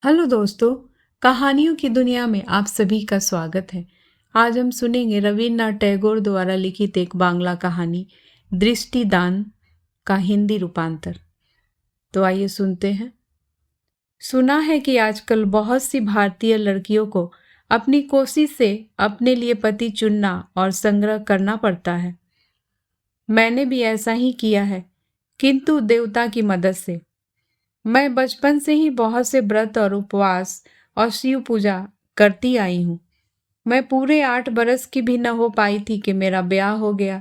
Hello दोस्तों, कहानियों की दुनिया में आप सभी का स्वागत है। आज हम सुनेंगे रवीन्द्रनाथ टैगोर द्वारा लिखित एक बांग्ला कहानी दृष्टिदान का हिंदी रूपांतर। तो आइए सुनते हैं। सुना है कि आजकल बहुत सी भारतीय लड़कियों को अपनी कोशिश से अपने लिए पति चुनना और संग्रह करना पड़ता है। मैंने भी ऐसा ही किया है, किंतु देवता की मदद से। मैं बचपन से ही बहुत से व्रत और उपवास और शिव पूजा करती आई हूँ। मैं पूरे 8 बरस की भी न हो पाई थी कि मेरा ब्याह हो गया,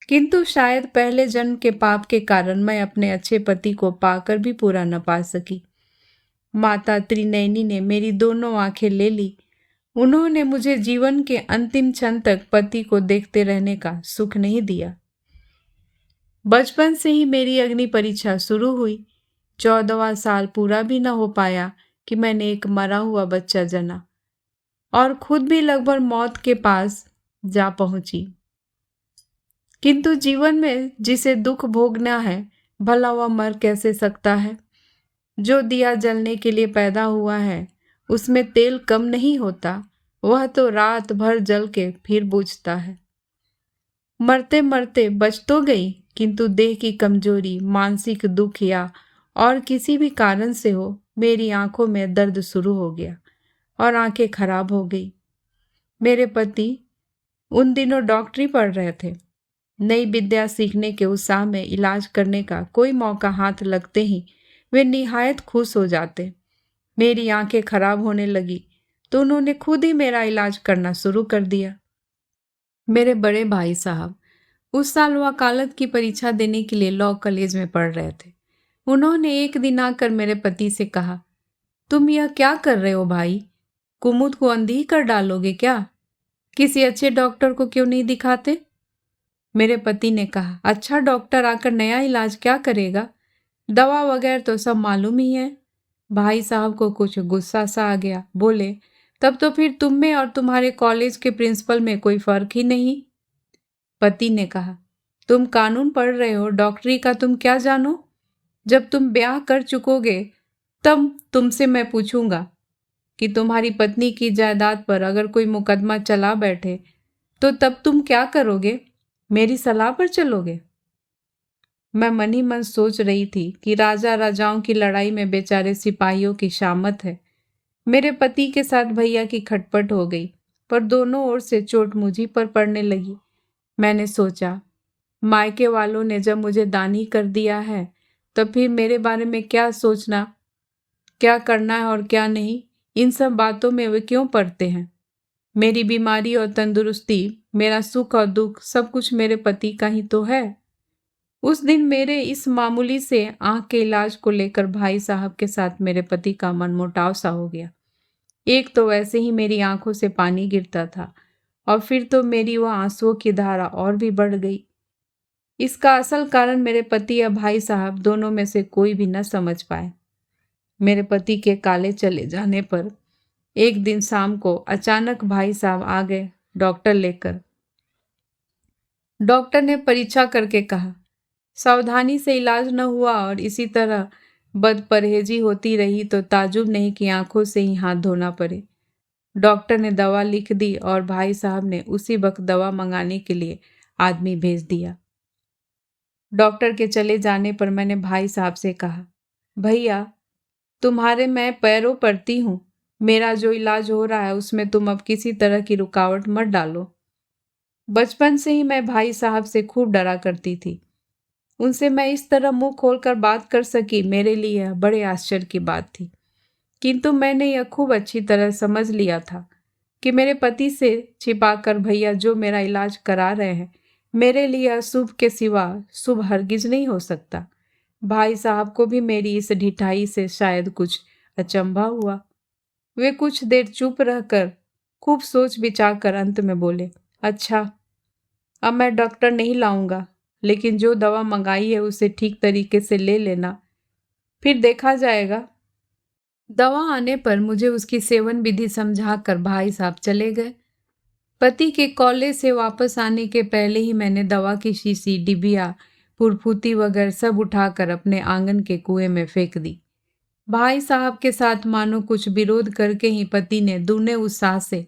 किंतु शायद पहले जन्म के पाप के कारण मैं अपने अच्छे पति को पाकर भी पूरा न पा सकी। माता त्रिनयनी ने मेरी दोनों आंखें ले ली। उन्होंने मुझे जीवन के अंतिम क्षण तक पति को देखते रहने का सुख नहीं दिया। बचपन से ही मेरी अग्नि परीक्षा शुरू हुई। 14वां साल पूरा भी न हो पाया कि मैंने एक मरा हुआ बच्चा जना और खुद भी लगभग मौत के पास जा पहुंची। किंतु जीवन में जिसे दुख भोगना है, भला वह मर कैसे सकता है। जो दिया जलने के लिए पैदा हुआ है, उसमें तेल कम नहीं होता। वह तो रात भर जल के फिर बुझता है। मरते मरते बच तो गई, किंतु देह की कमजोरी, मानसिक दुख या और किसी भी कारण से हो, मेरी आंखों में दर्द शुरू हो गया और आंखें खराब हो गई। मेरे पति उन दिनों डॉक्टरी पढ़ रहे थे। नई विद्या सीखने के उत्साह में इलाज करने का कोई मौका हाथ लगते ही वे निहायत खुश हो जाते। मेरी आंखें खराब होने लगी तो उन्होंने खुद ही मेरा इलाज करना शुरू कर दिया। मेरे बड़े भाई साहब उस साल वकालत की परीक्षा देने के लिए लॉ कॉलेज में पढ़ रहे थे। उन्होंने एक दिन आकर मेरे पति से कहा, तुम यह क्या कर रहे हो भाई? कुमुद को अंधी ही कर डालोगे क्या? किसी अच्छे डॉक्टर को क्यों नहीं दिखाते? मेरे पति ने कहा, अच्छा डॉक्टर आकर नया इलाज क्या करेगा? दवा वगैरह तो सब मालूम ही है। भाई साहब को कुछ गुस्सा सा आ गया। बोले, तब तो फिर तुम में और तुम्हारे कॉलेज के प्रिंसिपल में कोई फर्क ही नहीं। पति ने कहा, तुम कानून पढ़ रहे हो, डॉक्टरी का तुम क्या जानो? जब तुम ब्याह कर चुकोगे तब तुमसे मैं पूछूंगा कि तुम्हारी पत्नी की जायदाद पर अगर कोई मुकदमा चला बैठे तो तब तुम क्या करोगे? मेरी सलाह पर चलोगे? मैं मन ही मन सोच रही थी कि राजा राजाओं की लड़ाई में बेचारे सिपाहियों की शामत है। मेरे पति के साथ भैया की खटपट हो गई, पर दोनों ओर से चोट मुझी पर पड़ने लगी। मैंने सोचा, मायके वालों ने जब मुझे दानी कर दिया है तो फिर मेरे बारे में क्या सोचना, क्या करना है और क्या नहीं, इन सब बातों में वे क्यों पड़ते हैं? मेरी बीमारी और तंदुरुस्ती, मेरा सुख और दुख सब कुछ मेरे पति का ही तो है। उस दिन मेरे इस मामूली से आंख के इलाज को लेकर भाई साहब के साथ मेरे पति का मनमुटाव सा हो गया। एक तो वैसे ही मेरी आंखों से पानी गिरता था और फिर तो मेरी वह आंसुओं की धारा और भी बढ़ गई। इसका असल कारण मेरे पति या भाई साहब दोनों में से कोई भी न समझ पाए। मेरे पति के काले चले जाने पर एक दिन शाम को अचानक भाई साहब आ गए डॉक्टर लेकर। डॉक्टर ने परीक्षा करके कहा, सावधानी से इलाज न हुआ और इसी तरह बदपरहेजी होती रही तो ताजुब नहीं कि आंखों से ही हाथ धोना पड़े। डॉक्टर ने दवा लिख दी और भाई साहब ने उसी वक्त दवा मंगाने के लिए आदमी भेज दिया। डॉक्टर के चले जाने पर मैंने भाई साहब से कहा, भैया तुम्हारे मैं पैरों पड़ती हूँ, मेरा जो इलाज हो रहा है उसमें तुम अब किसी तरह की रुकावट मत डालो। बचपन से ही मैं भाई साहब से खूब डरा करती थी। उनसे मैं इस तरह मुंह खोलकर बात कर सकी, मेरे लिए यह बड़े आश्चर्य की बात थी। किंतु मैंने यह खूब अच्छी तरह समझ लिया था कि मेरे पति से छिपाकर भैया जो मेरा इलाज करा रहे हैं, मेरे लिए अशुभ के सिवा शुभ हरगिज नहीं हो सकता। भाई साहब को भी मेरी इस ढिठाई से शायद कुछ अचंभा हुआ। वे कुछ देर चुप रहकर खूब सोच विचार कर अंत में बोले, अच्छा अब मैं डॉक्टर नहीं लाऊंगा, लेकिन जो दवा मंगाई है उसे ठीक तरीके से ले लेना, फिर देखा जाएगा। दवा आने पर मुझे उसकी सेवन विधि समझाकर भाई साहब चले गए। पति के कॉलेज से वापस आने के पहले ही मैंने दवा की शीशी, डिबिया, पुरफुती वगैरह सब उठाकर अपने आंगन के कुएं में फेंक दी। भाई साहब के साथ मानो कुछ विरोध करके ही पति ने दूने उत्साह से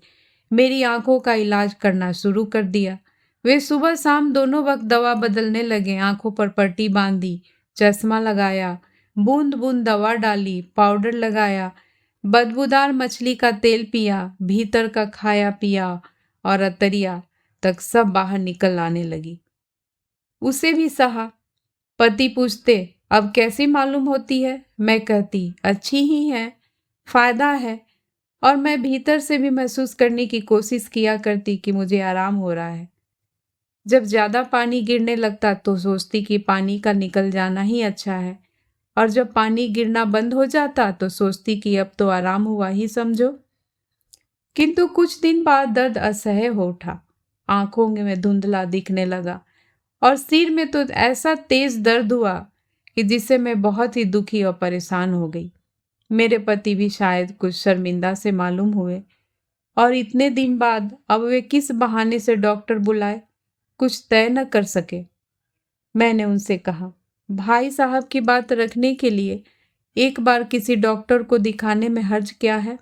मेरी आंखों का इलाज करना शुरू कर दिया। वे सुबह शाम दोनों वक्त दवा बदलने लगे। आंखों पर पट्टी बांधी, चश्मा लगाया, बूंद बूंद दवा डाली, पाउडर लगाया, बदबूदार मछली का तेल पिया, भीतर का खाया पिया और अतरिया तक सब बाहर निकल आने लगी। उसे भी सहा। पति पूछते, अब कैसी मालूम होती है? मैं कहती, अच्छी ही है, फायदा है। और मैं भीतर से भी महसूस करने की कोशिश किया करती कि मुझे आराम हो रहा है। जब ज्यादा पानी गिरने लगता तो सोचती कि पानी का निकल जाना ही अच्छा है, और जब पानी गिरना बंद हो जाता तो सोचती कि अब तो आराम हुआ ही समझो। किंतु कुछ दिन बाद दर्द असह्य हो उठा। आंखों में धुंधला दिखने लगा और सिर में तो ऐसा तेज दर्द हुआ कि जिससे मैं बहुत ही दुखी और परेशान हो गई। मेरे पति भी शायद कुछ शर्मिंदा से मालूम हुए और इतने दिन बाद अब वे किस बहाने से डॉक्टर बुलाए, कुछ तय न कर सके। मैंने उनसे कहा, भाई साहब की बात रखने के लिए एक बार किसी डॉक्टर को दिखाने में हर्ज क्या है?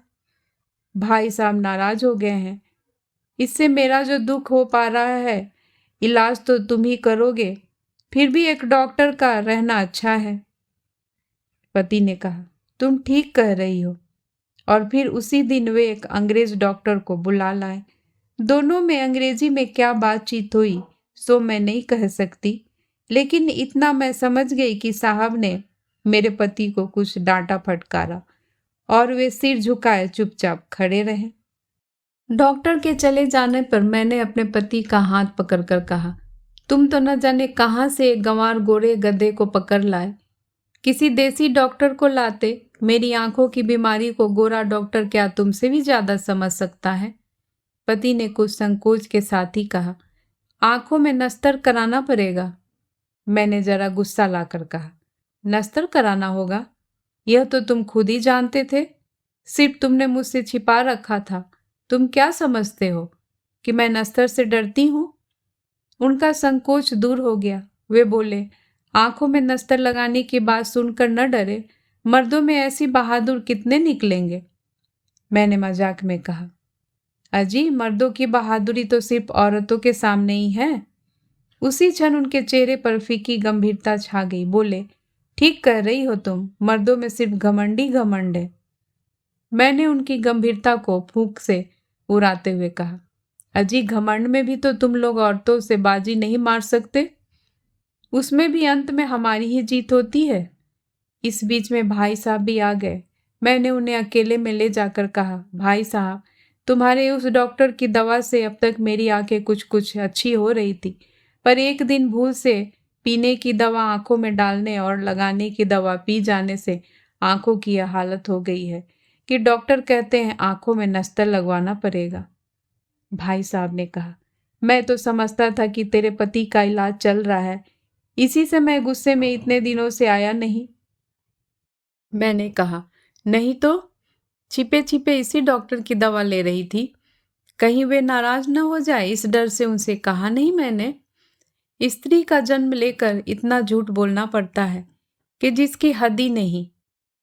भाई साहब नाराज हो गए हैं। इससे मेरा जो दुख हो पा रहा है, इलाज तो तुम ही करोगे, फिर भी एक डॉक्टर का रहना अच्छा है। पति ने कहा, तुम ठीक कह रही हो। और फिर उसी दिन वे एक अंग्रेज डॉक्टर को बुला लाए। दोनों में अंग्रेजी में क्या बातचीत हुई सो मैं नहीं कह सकती, लेकिन इतना मैं समझ गई कि साहब ने मेरे पति को कुछ डांटा फटकारा और वे सिर झुकाए चुपचाप खड़े रहे। डॉक्टर के चले जाने पर मैंने अपने पति का हाथ पकड़कर कहा, तुम तो न जाने कहाँ से एक गंवार गोरे गधे को पकड़ लाए। किसी देसी डॉक्टर को लाते। मेरी आंखों की बीमारी को गोरा डॉक्टर क्या तुमसे भी ज्यादा समझ सकता है? पति ने कुछ संकोच के साथ ही कहा, आंखों में नस्तर कराना पड़ेगा। मैंने जरा गुस्सा लाकर कहा, नस्तर कराना होगा? यह तो तुम खुद ही जानते थे, सिर्फ तुमने मुझसे छिपा रखा था। तुम क्या समझते हो कि मैं नस्तर से डरती हूं? उनका संकोच दूर हो गया। वे बोले, आंखों में नस्तर लगाने की बात सुनकर न डरे, मर्दों में ऐसी बहादुर कितने निकलेंगे। मैंने मजाक में कहा, अजी मर्दों की बहादुरी तो सिर्फ औरतों के सामने ही है। उसी क्षण उनके चेहरे पर फीकी गंभीरता छा गई। बोले, ठीक कह रही हो तुम, मर्दों में सिर्फ घमंड ही घमंड है। मैंने उनकी गंभीरता को फूंक से उड़ाते हुए कहा, अजी घमंड में भी तो तुम लोग औरतों से बाजी नहीं मार सकते, उसमें भी अंत में हमारी ही जीत होती है। इस बीच में भाई साहब भी आ गए। मैंने उन्हें अकेले में ले जाकर कहा, भाई साहब तुम्हारे उस डॉक्टर की दवा से अब तक मेरी आंखें कुछ कुछ अच्छी हो रही थी, पर एक दिन भूल से पीने की दवा आंखों में डालने और लगाने की दवा पी जाने से आंखों की यह हालत हो गई है कि डॉक्टर कहते हैं आंखों में नस्तर लगवाना पड़ेगा। भाई साहब ने कहा, मैं तो समझता था कि तेरे पति का इलाज चल रहा है, इसी से मैं गुस्से में इतने दिनों से आया नहीं। मैंने कहा, नहीं तो छिपे छिपे इसी डॉक्टर की दवा ले रही थी, कहीं वे नाराज न हो जाए इस डर से उनसे कहा नहीं मैंने। स्त्री का जन्म लेकर इतना झूठ बोलना पड़ता है कि जिसकी हद ही नहीं।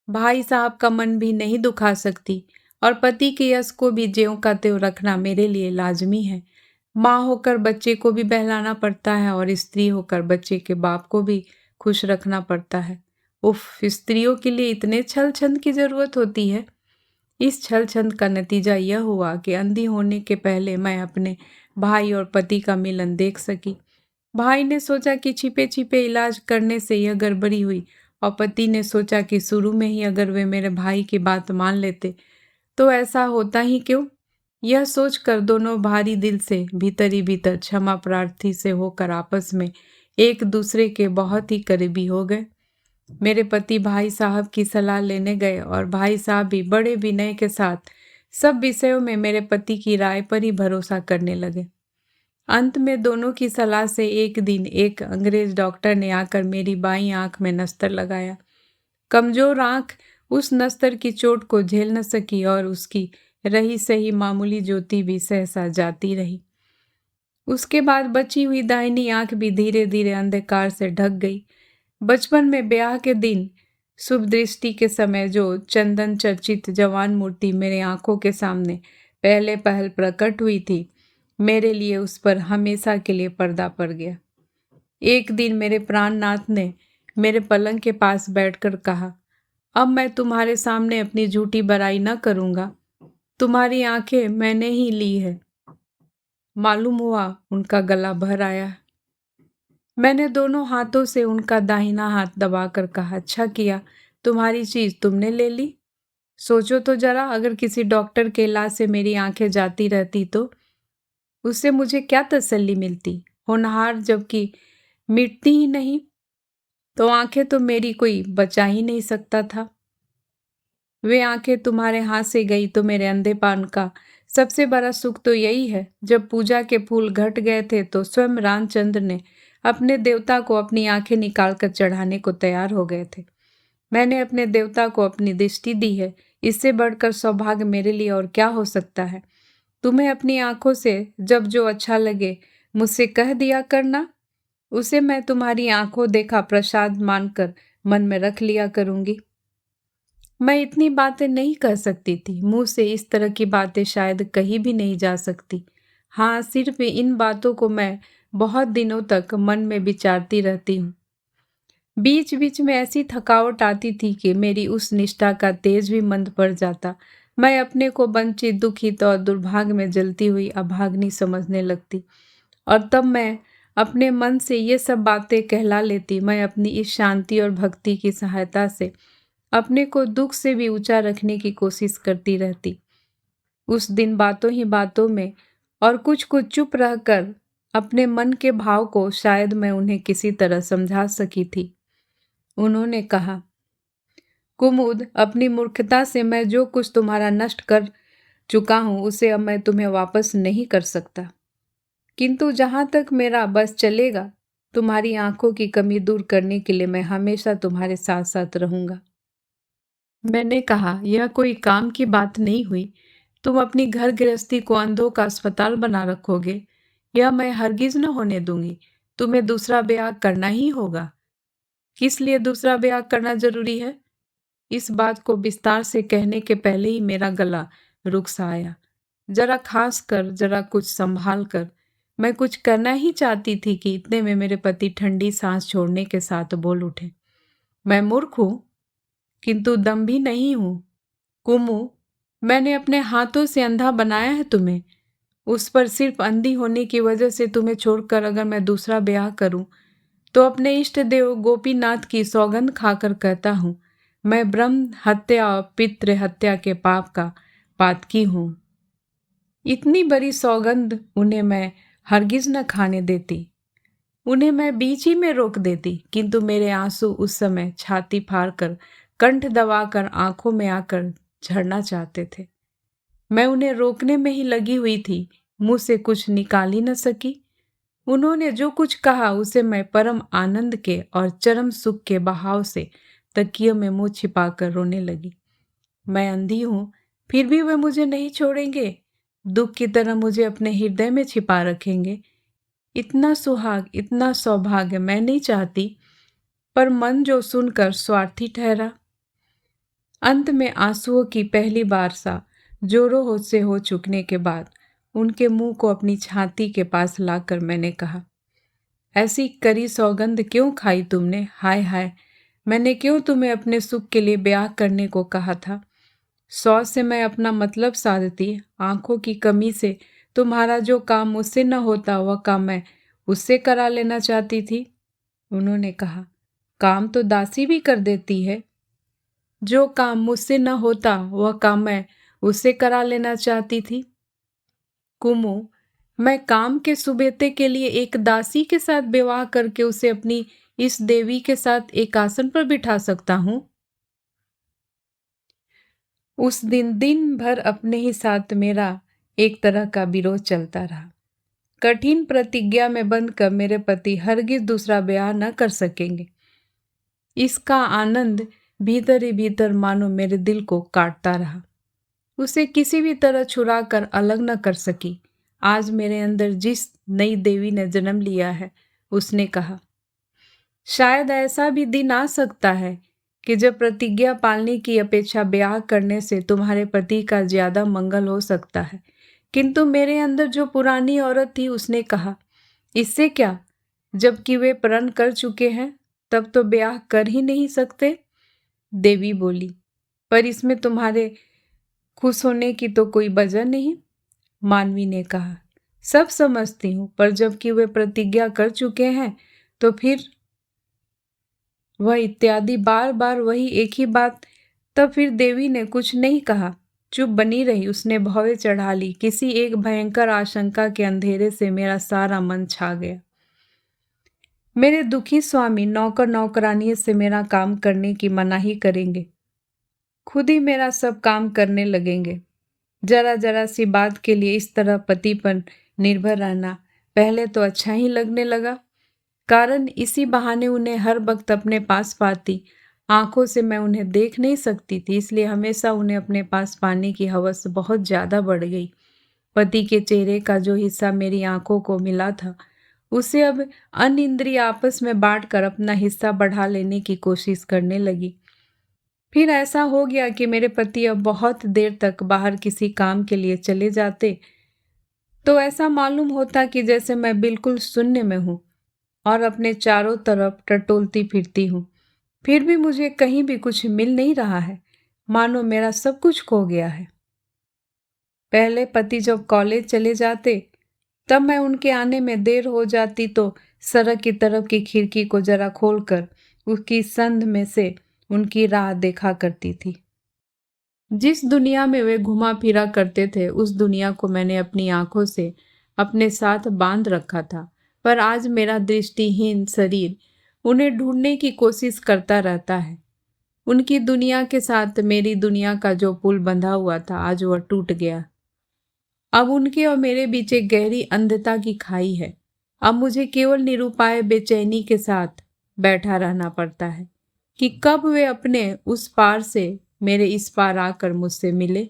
भाई साहब का मन भी नहीं दुखा सकती और पति के यश को भी ज्यों का त्यों रखना मेरे लिए लाजमी है। माँ होकर बच्चे को भी बहलाना पड़ता है और स्त्री होकर बच्चे के बाप को भी खुश रखना पड़ता है। उफ, स्त्रियों के लिए इतने छल छंद की जरूरत होती है। इस छल छंद का नतीजा यह हुआ कि अंधी होने के पहले मैं अपने भाई और पति का मिलन देख सकी। भाई ने सोचा कि छिपे छिपे इलाज करने से यह गड़बड़ी हुई और पति ने सोचा कि शुरू में ही अगर वे मेरे भाई की बात मान लेते तो ऐसा होता ही क्यों। यह सोचकर दोनों भारी दिल से भीतर ही भीतर क्षमा प्रार्थी से होकर आपस में एक दूसरे के बहुत ही करीबी हो गए। मेरे पति भाई साहब की सलाह लेने गए और भाई साहब भी बड़े विनय के साथ सब विषयों में मेरे पति की राय पर ही भरोसा करने लगे। अंत में दोनों की सलाह से एक दिन एक अंग्रेज डॉक्टर ने आकर मेरी बाईं आंख में नस्तर लगाया। कमजोर आंख उस नस्तर की चोट को झेल न सकी और उसकी रही सही मामूली ज्योति भी सहसा जाती रही। उसके बाद बची हुई दाहिनी आंख भी धीरे धीरे अंधकार से ढक गई। बचपन में ब्याह के दिन शुभ दृष्टि के समय जो चंदन चर्चित जवान मूर्ति मेरे आंखों के सामने पहले पहल प्रकट हुई थी, मेरे लिए उस पर हमेशा के लिए पर्दा पड़ गया। एक दिन मेरे प्राणनाथ ने मेरे पलंग के पास बैठकर कहा, अब मैं तुम्हारे सामने अपनी झूठी बड़ाई न करूंगा। तुम्हारी आंखें मैंने ही ली है। मालूम हुआ उनका गला भर आया। मैंने दोनों हाथों से उनका दाहिना हाथ दबाकर कहा, अच्छा किया, तुम्हारी चीज तुमने ले ली। सोचो तो जरा, अगर किसी डॉक्टर के इलाज से मेरी आंखें जाती रहती तो उससे मुझे क्या तसल्ली मिलती। होनहार जबकि मिटती ही नहीं, तो आंखें तो मेरी कोई बचा ही नहीं सकता था। वे आंखें तुम्हारे हाथ से गई तो मेरे अंधेपन का सबसे बड़ा सुख तो यही है, जब पूजा के फूल घट गए थे तो स्वयं रामचंद्र ने अपने देवता को अपनी आंखें निकालकर चढ़ाने को तैयार हो गए थे। मैंने अपने देवता को अपनी दृष्टि दी है। इससे बढ़कर सौभाग्य मेरे लिए और क्या हो सकता है। तुम्हें अपनी आंखों से जब जो अच्छा लगे मुझसे कह दिया करना, उसे मैं तुम्हारी आंखों देखा प्रसाद मानकर मन में रख लिया करूंगी। मैं इतनी बातें नहीं कह सकती थी, मुंह से इस तरह की बातें शायद कही भी नहीं जा सकती। हाँ, सिर्फ इन बातों को मैं बहुत दिनों तक मन में विचारती रहती हूँ। बीच बीच में ऐसी थकावट आती थी कि मेरी उस निष्ठा का तेज भी मंद पड़ जाता। मैं अपने को वंचित, दुखित और दुर्भाग्य में जलती हुई अभाग्नि समझने लगती, और तब मैं अपने मन से ये सब बातें कहला लेती। मैं अपनी इस शांति और भक्ति की सहायता से अपने को दुख से भी ऊंचा रखने की कोशिश करती रहती। उस दिन बातों ही बातों में और कुछ कुछ चुप रहकर अपने मन के भाव को शायद मैं उन्हें किसी तरह समझा सकी थी। उन्होंने कहा, कुमुद, अपनी मूर्खता से मैं जो कुछ तुम्हारा नष्ट कर चुका हूं उसे अब मैं तुम्हें वापस नहीं कर सकता, किंतु जहां तक मेरा बस चलेगा तुम्हारी आंखों की कमी दूर करने के लिए मैं हमेशा तुम्हारे साथ साथ रहूंगा। मैंने कहा, यह कोई काम की बात नहीं हुई। तुम अपनी घर गृहस्थी को अंधों का अस्पताल बना रखोगे, यह मैं हरगिज न होने दूंगी। तुम्हें दूसरा ब्याह करना ही होगा। किस लिए दूसरा ब्याह करना जरूरी है? इस बात को विस्तार से कहने के पहले ही मेरा गला रुक सा आया। जरा खास कर, जरा कुछ संभाल कर। मैं कुछ करना ही चाहती थी कि इतने में मेरे पति ठंडी सांस छोड़ने के साथ बोल उठे, मैं मूर्ख हूं, किंतु दम भी नहीं हूं। कुमु, मैंने अपने हाथों से अंधा बनाया है तुम्हें। उस पर सिर्फ अंधी होने की वजह से तुम्हें छोड़कर अगर मैं दूसरा ब्याह करूं तो अपने इष्ट देव गोपीनाथ की सौगंध खाकर कहता हूं, मैं ब्रह्म हत्या और पितृ हत्या के पाप का पातकी हूं। इतनी बड़ी सौगंध उन्हें मैं हरगिज न खाने देती। उन्हें मैं बीच ही में रोक देती, किंतु मेरे आंसू उस समय छाती फाड़कर, कंठ दबाकर आंखों में आकर झरना चाहते थे। मैं उन्हें रोकने में ही लगी हुई थी, मुंह से कुछ निकाल ही न सकी। उन्होंने जो कुछ कहा उसे मैं परम आनंद के और चरम सुख के बहाव से तकिए में मुंह छिपाकर रोने लगी। मैं अंधी हूं, फिर भी वे मुझे नहीं छोड़ेंगे, दुख की तरह मुझे अपने हृदय में छिपा रखेंगे। इतना सुहाग, इतना सौभाग्य मैं नहीं चाहती, पर मन जो सुनकर स्वार्थी ठहरा। अंत में आंसुओं की पहली बार सा जोरों से हो चुकने के बाद उनके मुंह को अपनी छाती के पास लाकर मैंने कहा, ऐसी करी सौगंध क्यों खाई तुमने? हाय हाय, मैंने क्यों तुम्हें अपने सुख के लिए ब्याह करने को कहा था? 100 से मैं अपना मतलब साधती, आंखों की कमी से तुम्हारा जो काम मुझसे न होता वह काम मैं उससे करा लेना चाहती थी। उन्होंने कहा, काम तो दासी भी कर देती है। जो काम मुझसे न होता वह काम मैं उससे करा लेना चाहती थी। कुमु, मैं काम के सुबेते के लिए एक दासी के साथ विवाह करके उसे अपनी इस देवी के साथ एक आसन पर बिठा सकता हूं। उस दिन दिन भर अपने ही साथ मेरा एक तरह का विरोध चलता रहा। कठिन प्रतिज्ञा में बंधकर मेरे पति हरगिज दूसरा ब्याह न कर सकेंगे। इसका आनंद भीतर ही भीतर मानो मेरे दिल को काटता रहा। उसे किसी भी तरह छुड़ा कर अलग न कर सकी। आज मेरे अंदर जिस नई देवी ने जन्म लिया है, उसने कहा, शायद ऐसा भी दिन आ सकता है कि जब प्रतिज्ञा पालने की अपेक्षा ब्याह करने से तुम्हारे पति का ज्यादा मंगल हो सकता है, किंतु मेरे अंदर जो पुरानी औरत थी उसने कहा, इससे क्या, जबकि वे प्रण कर चुके हैं तब तो ब्याह कर ही नहीं सकते। देवी बोली, पर इसमें तुम्हारे खुश होने की तो कोई वजह नहीं। मानवी ने कहा, सब समझती हूँ, पर जबकि वे प्रतिज्ञा कर चुके हैं तो फिर वह इत्यादि बार बार वही एक ही बात। तब फिर देवी ने कुछ नहीं कहा, चुप बनी रही। उसने भौवें चढ़ा ली। किसी एक भयंकर आशंका के अंधेरे से मेरा सारा मन छा गया। मेरे दुखी स्वामी नौकर नौकरानी से मेरा काम करने की मनाही करेंगे, खुद ही मेरा सब काम करने लगेंगे। जरा जरा सी बात के लिए इस तरह पति पर निर्भर रहना पहले तो अच्छा ही लगने लगा, कारण इसी बहाने उन्हें हर वक्त अपने पास पाती। आंखों से मैं उन्हें देख नहीं सकती थी, इसलिए हमेशा उन्हें अपने पास पाने की हवस बहुत ज्यादा बढ़ गई। पति के चेहरे का जो हिस्सा मेरी आंखों को मिला था, उसे अब अन्य इंद्रिय आपस में बांटकर अपना हिस्सा बढ़ा लेने की कोशिश करने लगी। फिर ऐसा हो गया कि मेरे पति अब बहुत देर तक बाहर किसी काम के लिए चले जाते तो ऐसा मालूम होता कि जैसे मैं बिल्कुल शून्य में हूँ और अपने चारों तरफ टटोलती फिरती हूँ। फिर भी मुझे कहीं भी कुछ मिल नहीं रहा है, मानो मेरा सब कुछ खो गया है। पहले पति जब कॉलेज चले जाते तब मैं उनके आने में देर हो जाती तो सड़क की तरफ की खिड़की को जरा खोलकर उसकी संध में से उनकी राह देखा करती थी। जिस दुनिया में वे घुमा फिरा करते थे उस दुनिया को मैंने अपनी आंखों से अपने साथ बांध रखा था, पर आज मेरा दृष्टिहीन शरीर उन्हें ढूंढने की कोशिश करता रहता है। उनकी दुनिया के साथ मेरी दुनिया का जो पुल बंधा हुआ था आज वह टूट गया। अब उनके और मेरे बीच एक गहरी अंधता की खाई है। अब मुझे केवल निरुपाय बेचैनी के साथ बैठा रहना पड़ता है कि कब वे अपने उस पार से मेरे इस पार आकर मुझसे मिले।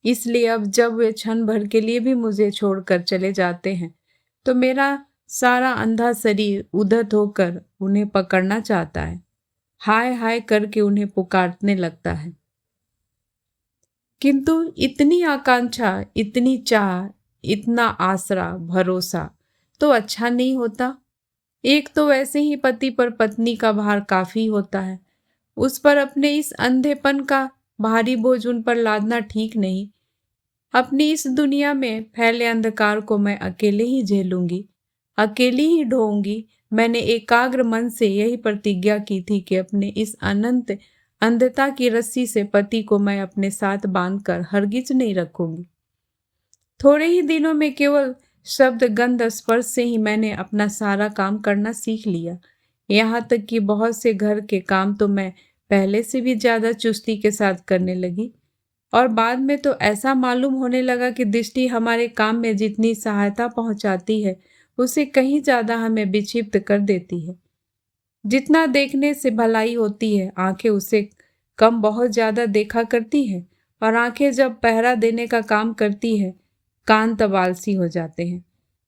इसलिए अब जब वे क्षण भर के लिए भी मुझे छोड़कर चले जाते हैं तो मेरा सारा अंधा शरीर उद्धत होकर उन्हें पकड़ना चाहता है, हाय हाय करके उन्हें पुकारने लगता है। किंतु इतनी आकांक्षा, इतनी चाह, इतना आसरा भरोसा तो अच्छा नहीं होता। एक तो वैसे ही पति पर पत्नी का भार काफी होता है, उस पर अपने इस अंधेपन का भारी बोझ उन पर लादना ठीक नहीं। अपनी इस दुनिया में फैले अंधकार को मैं अकेले ही झेलूंगी, अकेली ही ढोऊंगी। मैंने एकाग्र मन से यही प्रतिज्ञा की थी कि अपने इस अनंत अंधता की रस्सी से पति को मैं अपने साथ बांधकर हरगिज नहीं रखूंगी। थोड़े ही दिनों में केवल शब्द गंध स्पर्श से ही मैंने अपना सारा काम करना सीख लिया। यहाँ तक कि बहुत से घर के काम तो मैं पहले से भी ज्यादा चुस्ती के साथ करने लगी, और बाद में तो ऐसा मालूम होने लगा कि दृष्टि हमारे काम में जितनी सहायता पहुंचाती है उसे कहीं ज्यादा हमें विक्षिप्त कर देती है। जितना देखने से भलाई होती है आंखें उसे कम बहुत ज्यादा देखा करती है, और आंखें जब पहरा देने का काम करती है कान तब आलसी हो जाते हैं।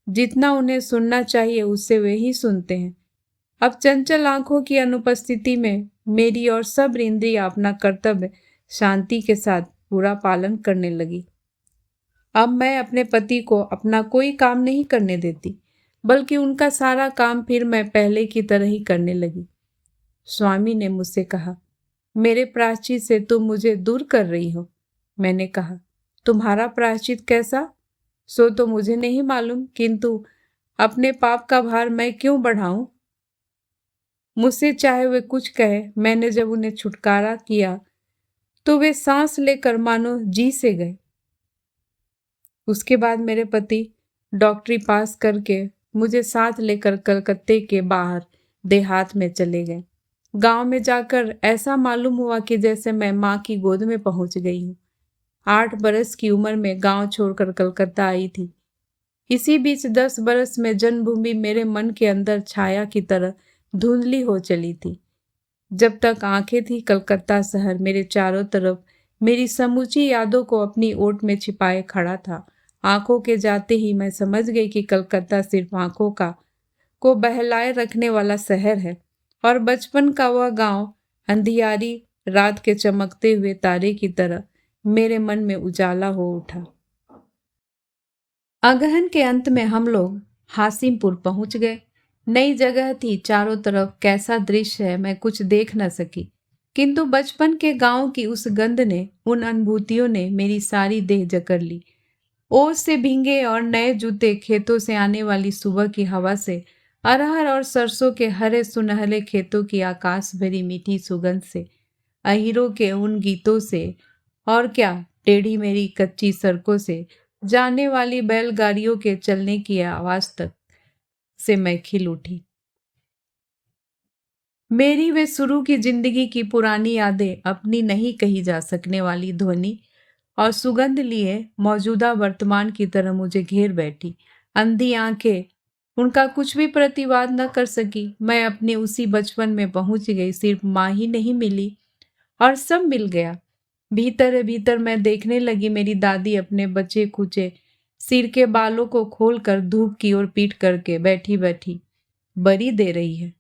जितना उन्हें सुनना चाहिए उससे वे ही सुनते हैं। अब चंचल आंखों की अनुपस्थिति में मेरी और सब इंद्रियां अपना कर्तव्य शांति के साथ पूरा पालन करने लगी। अब मैं अपने पति को अपना कोई काम नहीं करने देती, बल्कि उनका सारा काम फिर मैं पहले की तरह ही करने लगी। स्वामी ने मुझसे कहा, मेरे प्रायश्चित से तुम मुझे दूर कर रही हो। मैंने कहा, तुम्हारा प्रायश्चित कैसा? सो तो मुझे नहीं मालूम, किंतु अपने पाप का भार मैं क्यों बढ़ाऊं? मुझसे चाहे वे कुछ कहे, मैंने जब उन्हें छुटकारा किया तो वे सांस लेकर मानो जी से गए। उसके बाद मेरे पति डॉक्टरी पास करके मुझे साथ लेकर कलकत्ते के बाहर देहात में चले गए। गांव में जाकर ऐसा मालूम हुआ कि जैसे मैं माँ की गोद में पहुंच गई हूँ। 8 बरस की उम्र में गांव छोड़कर कलकत्ता आई थी। इसी बीच 10 बरस में जन्मभूमि मेरे मन के अंदर छाया की तरह धुंधली हो चली थी। जब तक आंखें थी कलकत्ता शहर मेरे चारों तरफ मेरी समूची यादों को अपनी ओट में छिपाए खड़ा था। आंखों के जाते ही मैं समझ गई कि कलकत्ता सिर्फ आंखों को बहलाए रखने वाला शहर है, और बचपन का वह गांव अंधियारी रात के चमकते हुए तारे की तरह मेरे मन में उजाला हो उठा। अगहन के अंत में हम लोग हासिमपुर पहुंच गए। नई जगह थी, चारों तरफ कैसा दृश्य है मैं कुछ देख न सकी, किंतु बचपन के गांव की उस गंध ने, उन अनुभूतियों ने मेरी सारी देह जकड़ ली। ओस से भींगे और नए जूते, खेतों से आने वाली सुबह की हवा से, अरहर और सरसों के हरे सुनहरे खेतों की आकाश भरी मीठी सुगंध से, अहीरों के उन गीतों से, और क्या टेढ़ी मेरी कच्ची सड़कों से जाने वाली बैलगाड़ियों के चलने की आवाज तक से मैं खिल उठी। मेरी वे शुरू की जिंदगी की पुरानी यादें अपनी नहीं कही जा सकने वाली ध्वनि और सुगंध लिए मौजूदा वर्तमान की तरह मुझे घेर बैठी। अंधी आंखें उनका कुछ भी प्रतिवाद न कर सकी। मैं अपने उसी बचपन में पहुंच गई। सिर्फ माँ ही नहीं मिली और सब मिल गया। भीतर भीतर मैं देखने लगी मेरी दादी अपने बचे खुचे सिर के बालों को खोलकर धूप की ओर पीट करके बैठी बैठी बरी दे रही है।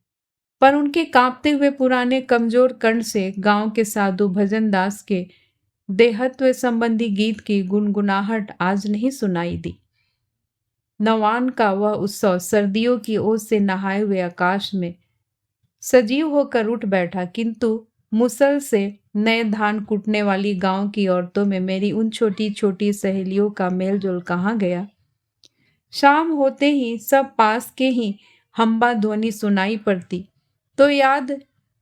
पर उनके कांपते हुए पुराने कमजोर कंठ से गांव के साधु भजन दास के देहत्व संबंधी गीत की गुनगुनाहट आज नहीं सुनाई दी। नवान का वह उत्सव सर्दियों की ओस से नहाए हुए आकाश में सजीव होकर उठ बैठा, किंतु मुसल से नए धान कूटने वाली गांव की औरतों में मेरी उन छोटी छोटी सहेलियों का मेलजोल कहाँ गया। शाम होते ही सब पास के ही हम्बा ध्वनि सुनाई पड़ती तो याद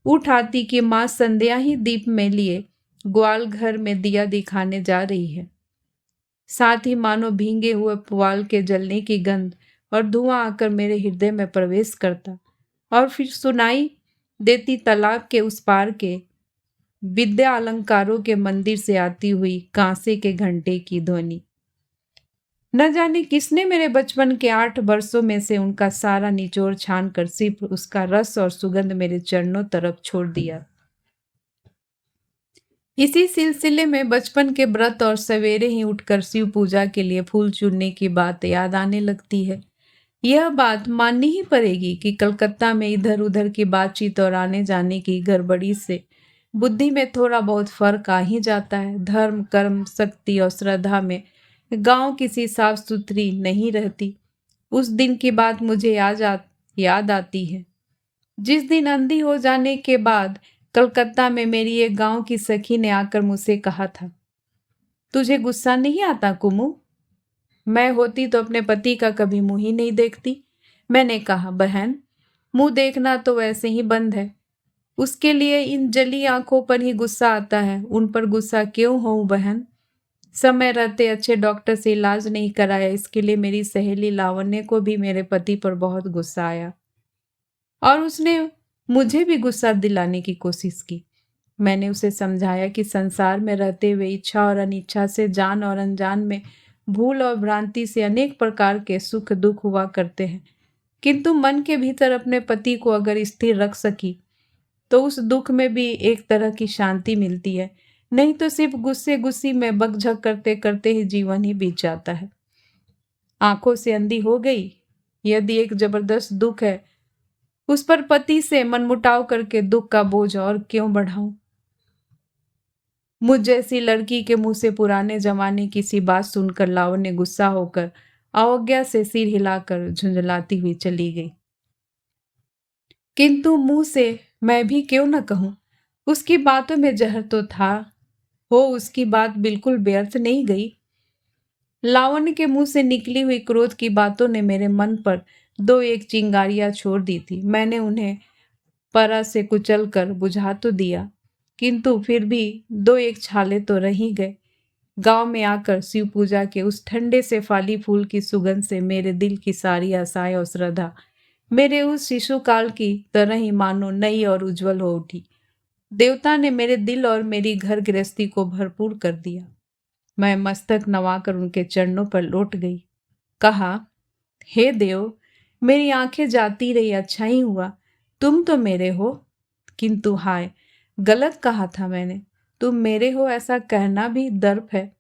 उठ आती कि माँ संध्या ही दीप में लिए ग्वाल घर में दिया दिखाने जा रही है। साथ ही मानो भींगे हुए पुआल के जलने की गंध और धुआं आकर मेरे हृदय में प्रवेश करता और फिर सुनाई देती तालाब के उस पार के विद्या अलंकारों के मंदिर से आती हुई कांसे के घंटे की ध्वनि। न जाने किसने मेरे बचपन के 8 वर्षों में से उनका सारा निचोड़ छान कर सिर्फ उसका रस और सुगंध मेरे चरणों तरफ छोड़ दिया। इसी सिलसिले में बचपन के व्रत और सवेरे ही उठकर शिव पूजा के लिए फूल चुनने की बात याद आने लगती है। यह बात माननी ही पड़ेगी कि कलकत्ता में इधर उधर की बातचीत और आने जाने की गड़बड़ी से बुद्धि में थोड़ा बहुत फर्क आ ही जाता है। धर्म, कर्म, शक्ति और श्रद्धा में गांव किसी साफ सुथरी नहीं रहती। उस दिन की बात मुझे याद आती है जिस दिन अंधी हो जाने के बाद कलकत्ता में मेरी एक गांव की सखी ने आकर मुझसे कहा था, तुझे गुस्सा नहीं आता कुमू? मैं होती तो अपने पति का कभी मुंह ही नहीं देखती। मैंने कहा, बहन मुंह देखना तो वैसे ही बंद है, उसके लिए इन जली आंखों पर ही गुस्सा आता है। उन पर गुस्सा क्यों हो बहन? समय रहते अच्छे डॉक्टर से इलाज नहीं कराया, इसके लिए मेरी सहेली लावण्य को भी मेरे पति पर बहुत गुस्सा आया और उसने मुझे भी गुस्सा दिलाने की कोशिश की। मैंने उसे समझाया कि संसार में रहते हुए इच्छा और अनिच्छा से, जान और अनजान में, भूल और भ्रांति से अनेक प्रकार के सुख दुख हुआ करते हैं, किंतु मन के भीतर अपने पति को अगर स्थिर रख सकी तो उस दुख में भी एक तरह की शांति मिलती है, नहीं तो सिर्फ गुस्से गुस्सी में बकझक करते करते ही जीवन ही बीत जाता है। आंखों से अंधी हो गई, यदि एक जबरदस्त दुख है, उस पर पति से मनमुटाव करके दुख का बोझ और क्यों बढ़ाऊं। मुझ जैसी लड़की के मुंह से पुराने जमाने की सी बात सुनकर लावण्य गुस्सा होकर अवज्ञा से सिर हिलाकर झुंझलाती हुई चली गई। किंतु मुंह से मैं भी क्यों न कहूं, उसकी बातों में जहर तो था। उसकी बात बिल्कुल व्यर्थ नहीं गई। लावण्य के मुंह से निकली हुई क्रोध की बातों ने मेरे मन पर 2-1 चिंगारियां छोड़ दी थी। मैंने उन्हें परा से कुचल कर बुझा तो दिया, किंतु फिर भी 2-1 छाले तो रह ही गए। गांव में आकर शिव पूजा के उस ठंडे से फाली फूल की सुगंध से मेरे दिल की सारी आशाएं और श्रद्धा मेरे उस शिशु काल की तरह ही मानो नई और उज्जवल हो उठी। देवता ने मेरे दिल और मेरी घर गृहस्थी को भरपूर कर दिया। मैं मस्तक नवाकर उनके चरणों पर लौट गई। कहा, हे देव, मेरी आंखें जाती रही, अच्छा ही हुआ, तुम तो मेरे हो। किंतु हाय, गलत कहा था मैंने। तुम मेरे हो ऐसा कहना भी दर्प है।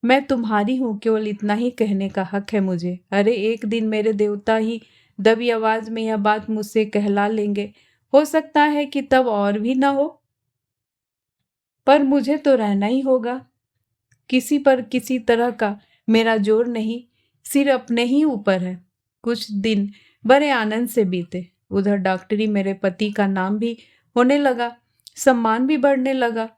मैं तुम्हारी हूं, केवल इतना ही कहने का हक है मुझे। अरे एक दिन मेरे देवता ही दबी आवाज में यह बात मुझसे कहला लेंगे हो सकता है कि तब और भी ना हो, पर मुझे तो रहना ही होगा। किसी पर किसी तरह का मेरा जोर नहीं, सिर अपने ही ऊपर है। कुछ दिन बड़े आनंद से बीते। उधर डॉक्टरी मेरे पति का नाम भी होने लगा, सम्मान भी बढ़ने लगा,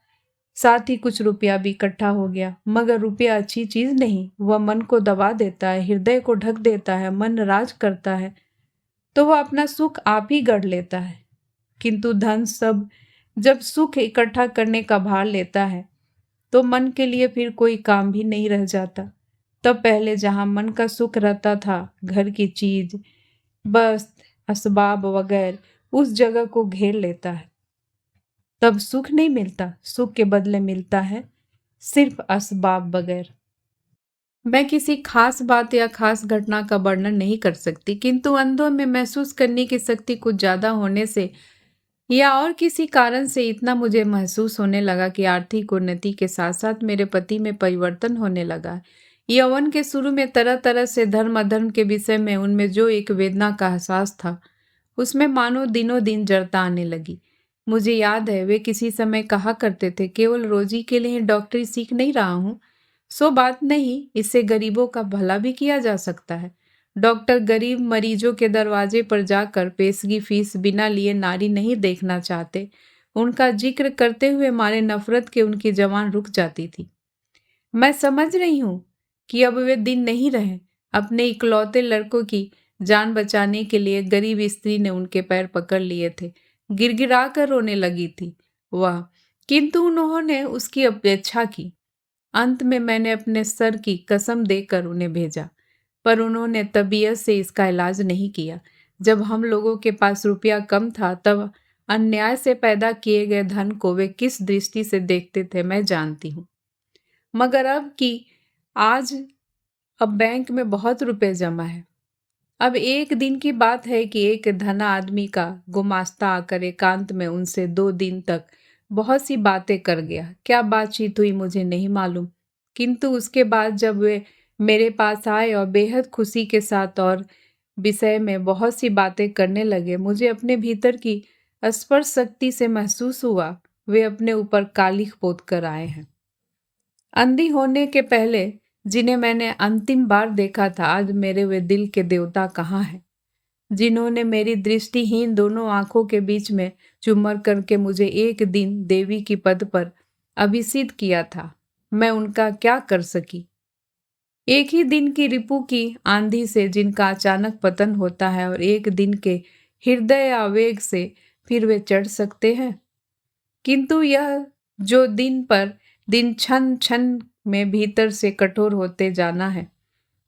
साथ ही कुछ रुपया भी इकट्ठा हो गया। मगर रुपया अच्छी चीज नहीं, वह मन को दबा देता है, हृदय को ढक देता है, मन राज करता है तो वह अपना सुख आप ही गढ़ लेता है। किंतु धन सब जब सुख इकट्ठा करने का भार लेता है तो मन के लिए फिर कोई काम भी नहीं रह जाता। तब पहले जहां मन का सुख रहता था, घर की चीज, बस, असबाब वगैरह उस जगह को घेर लेता है, तब सुख नहीं मिलता। सुख के बदले मिलता है सिर्फ असबाब बगैर। मैं किसी खास बात या खास घटना का वर्णन नहीं कर सकती, किंतु अंधों में महसूस करने की शक्ति कुछ ज्यादा होने से या और किसी कारण से इतना मुझे महसूस होने लगा कि आर्थिक उन्नति के साथ साथ मेरे पति में परिवर्तन होने लगा। यौवन के शुरू में तरह तरह से धर्म अधर्म के विषय में उनमें जो एक वेदना का एहसास था, उसमें मानो दिनों दिन जड़ता आने लगी। मुझे याद है वे किसी समय कहा करते थे, केवल रोजी के लिए डॉक्टरी सीख नहीं रहा हूँ, सो बात नहीं, इससे गरीबों का भला भी किया जा सकता है। डॉक्टर गरीब मरीजों के दरवाजे पर जाकर पेशगी फीस बिना लिए नारी नहीं देखना चाहते। उनका जिक्र करते हुए मारे नफरत के उनकी जवान रुक जाती थी। मैं समझ रही हूँ कि अब वे दिन नहीं रहे। अपने इकलौते लड़कों की जान बचाने के लिए गरीब स्त्री ने उनके पैर पकड़ लिए थे, गिड़गिड़ा कर रोने लगी थी वह, किंतु उन्होंने उसकी अपेक्षा की। अंत में मैंने अपने सर की कसम देकर उन्हें भेजा, पर उन्होंने तबीयत से इसका इलाज नहीं किया। जब हम लोगों के पास रुपया कम था, तब अन्याय से पैदा किए गए धन को वे किस दृष्टि से देखते थे मैं जानती हूँ। मगर आज अब बैंक में बहुत रुपए जमा है। अब एक दिन की बात है कि एक धना आदमी का गुमास्ता आकर एकांत में उनसे 2 दिन तक बहुत सी बातें कर गया। क्या बातचीत हुई मुझे नहीं मालूम, किंतु उसके बाद जब वे मेरे पास आए और बेहद खुशी के साथ और विषय में बहुत सी बातें करने लगे, मुझे अपने भीतर की स्पर्श शक्ति से महसूस हुआ वे अपने ऊपर कालिख पोत कर आए हैं। अंधी होने के पहले जिन्हें मैंने अंतिम बार देखा था, आज मेरे वे दिल के देवता कहाँ हैं, जिन्होंने मेरी दृष्टिहीन दोनों आंखों के बीच में चुम्बर करके मुझे एक दिन देवी की पद पर अभिषिक्त किया था। मैं उनका क्या कर सकी। एक ही दिन की रिपु की आंधी से जिनका अचानक पतन होता है और एक दिन के हृदय आवेग से फिर वे चढ़ सकते हैं, किंतु यह जो दिन पर दिन क्षण क्षण में भीतर से कठोर होते जाना है,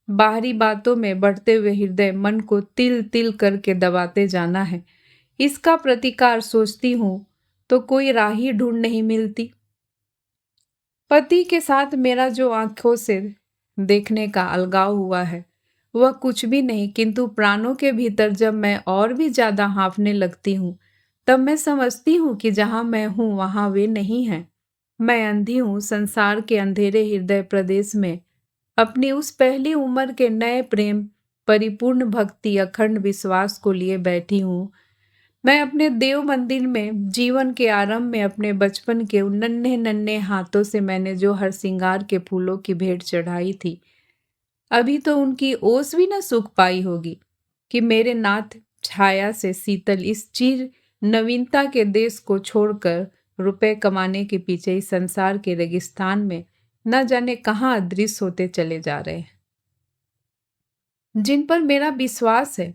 बाहरी बातों में बढ़ते हुए हृदय मन को तिल तिल करके दबाते जाना है, इसका प्रतिकार सोचती हूँ तो कोई राह ही ढूंढ नहीं मिलती। पति के साथ मेरा जो आंखों से देखने का अलगाव हुआ है वह कुछ भी नहीं, किंतु प्राणों के भीतर जब मैं और भी ज्यादा हाँफने लगती हूँ, तब मैं समझती हूँ कि जहां मैं हूँ वहां वे नहीं हैं। मैं अंधी हूँ, संसार के अंधेरे हृदय प्रदेश में अपनी उस पहली उम्र के नए प्रेम, परिपूर्ण भक्ति, अखंड विश्वास को लिए बैठी हूँ। मैं अपने देव मंदिर में जीवन के आरंभ में अपने बचपन के उन नन्हे नन्हे हाथों से मैंने जो हर श्रृंगार के फूलों की भेंट चढ़ाई थी, अभी तो उनकी ओस भी न सूख पाई होगी कि मेरे नाथ छाया से शीतल इस चीर नवीनता के देश को छोड़कर रुपए कमाने के पीछे इस संसार के रेगिस्तान में न जाने कहाँ अदृश्य होते चले जा रहे हैं। जिन पर मेरा विश्वास है,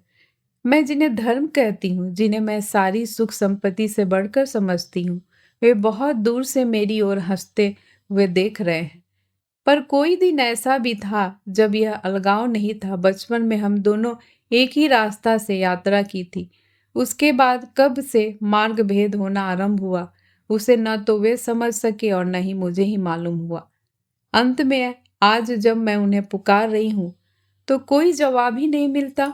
मैं जिन्हें धर्म कहती हूँ, जिन्हें मैं सारी सुख संपत्ति से बढ़कर समझती हूँ, वे बहुत दूर से मेरी ओर हंसते हुए देख रहे हैं। पर कोई दिन ऐसा भी था जब यह अलगाव नहीं था। बचपन में हम दोनों एक ही रास्ता से यात्रा की थी। उसके बाद कब से मार्ग भेद होना आरंभ हुआ, उसे न तो वे समझ सके और न ही मुझे ही मालूम हुआ। अंत में आज जब मैं उन्हें पुकार रही हूँ तो कोई जवाब ही नहीं मिलता।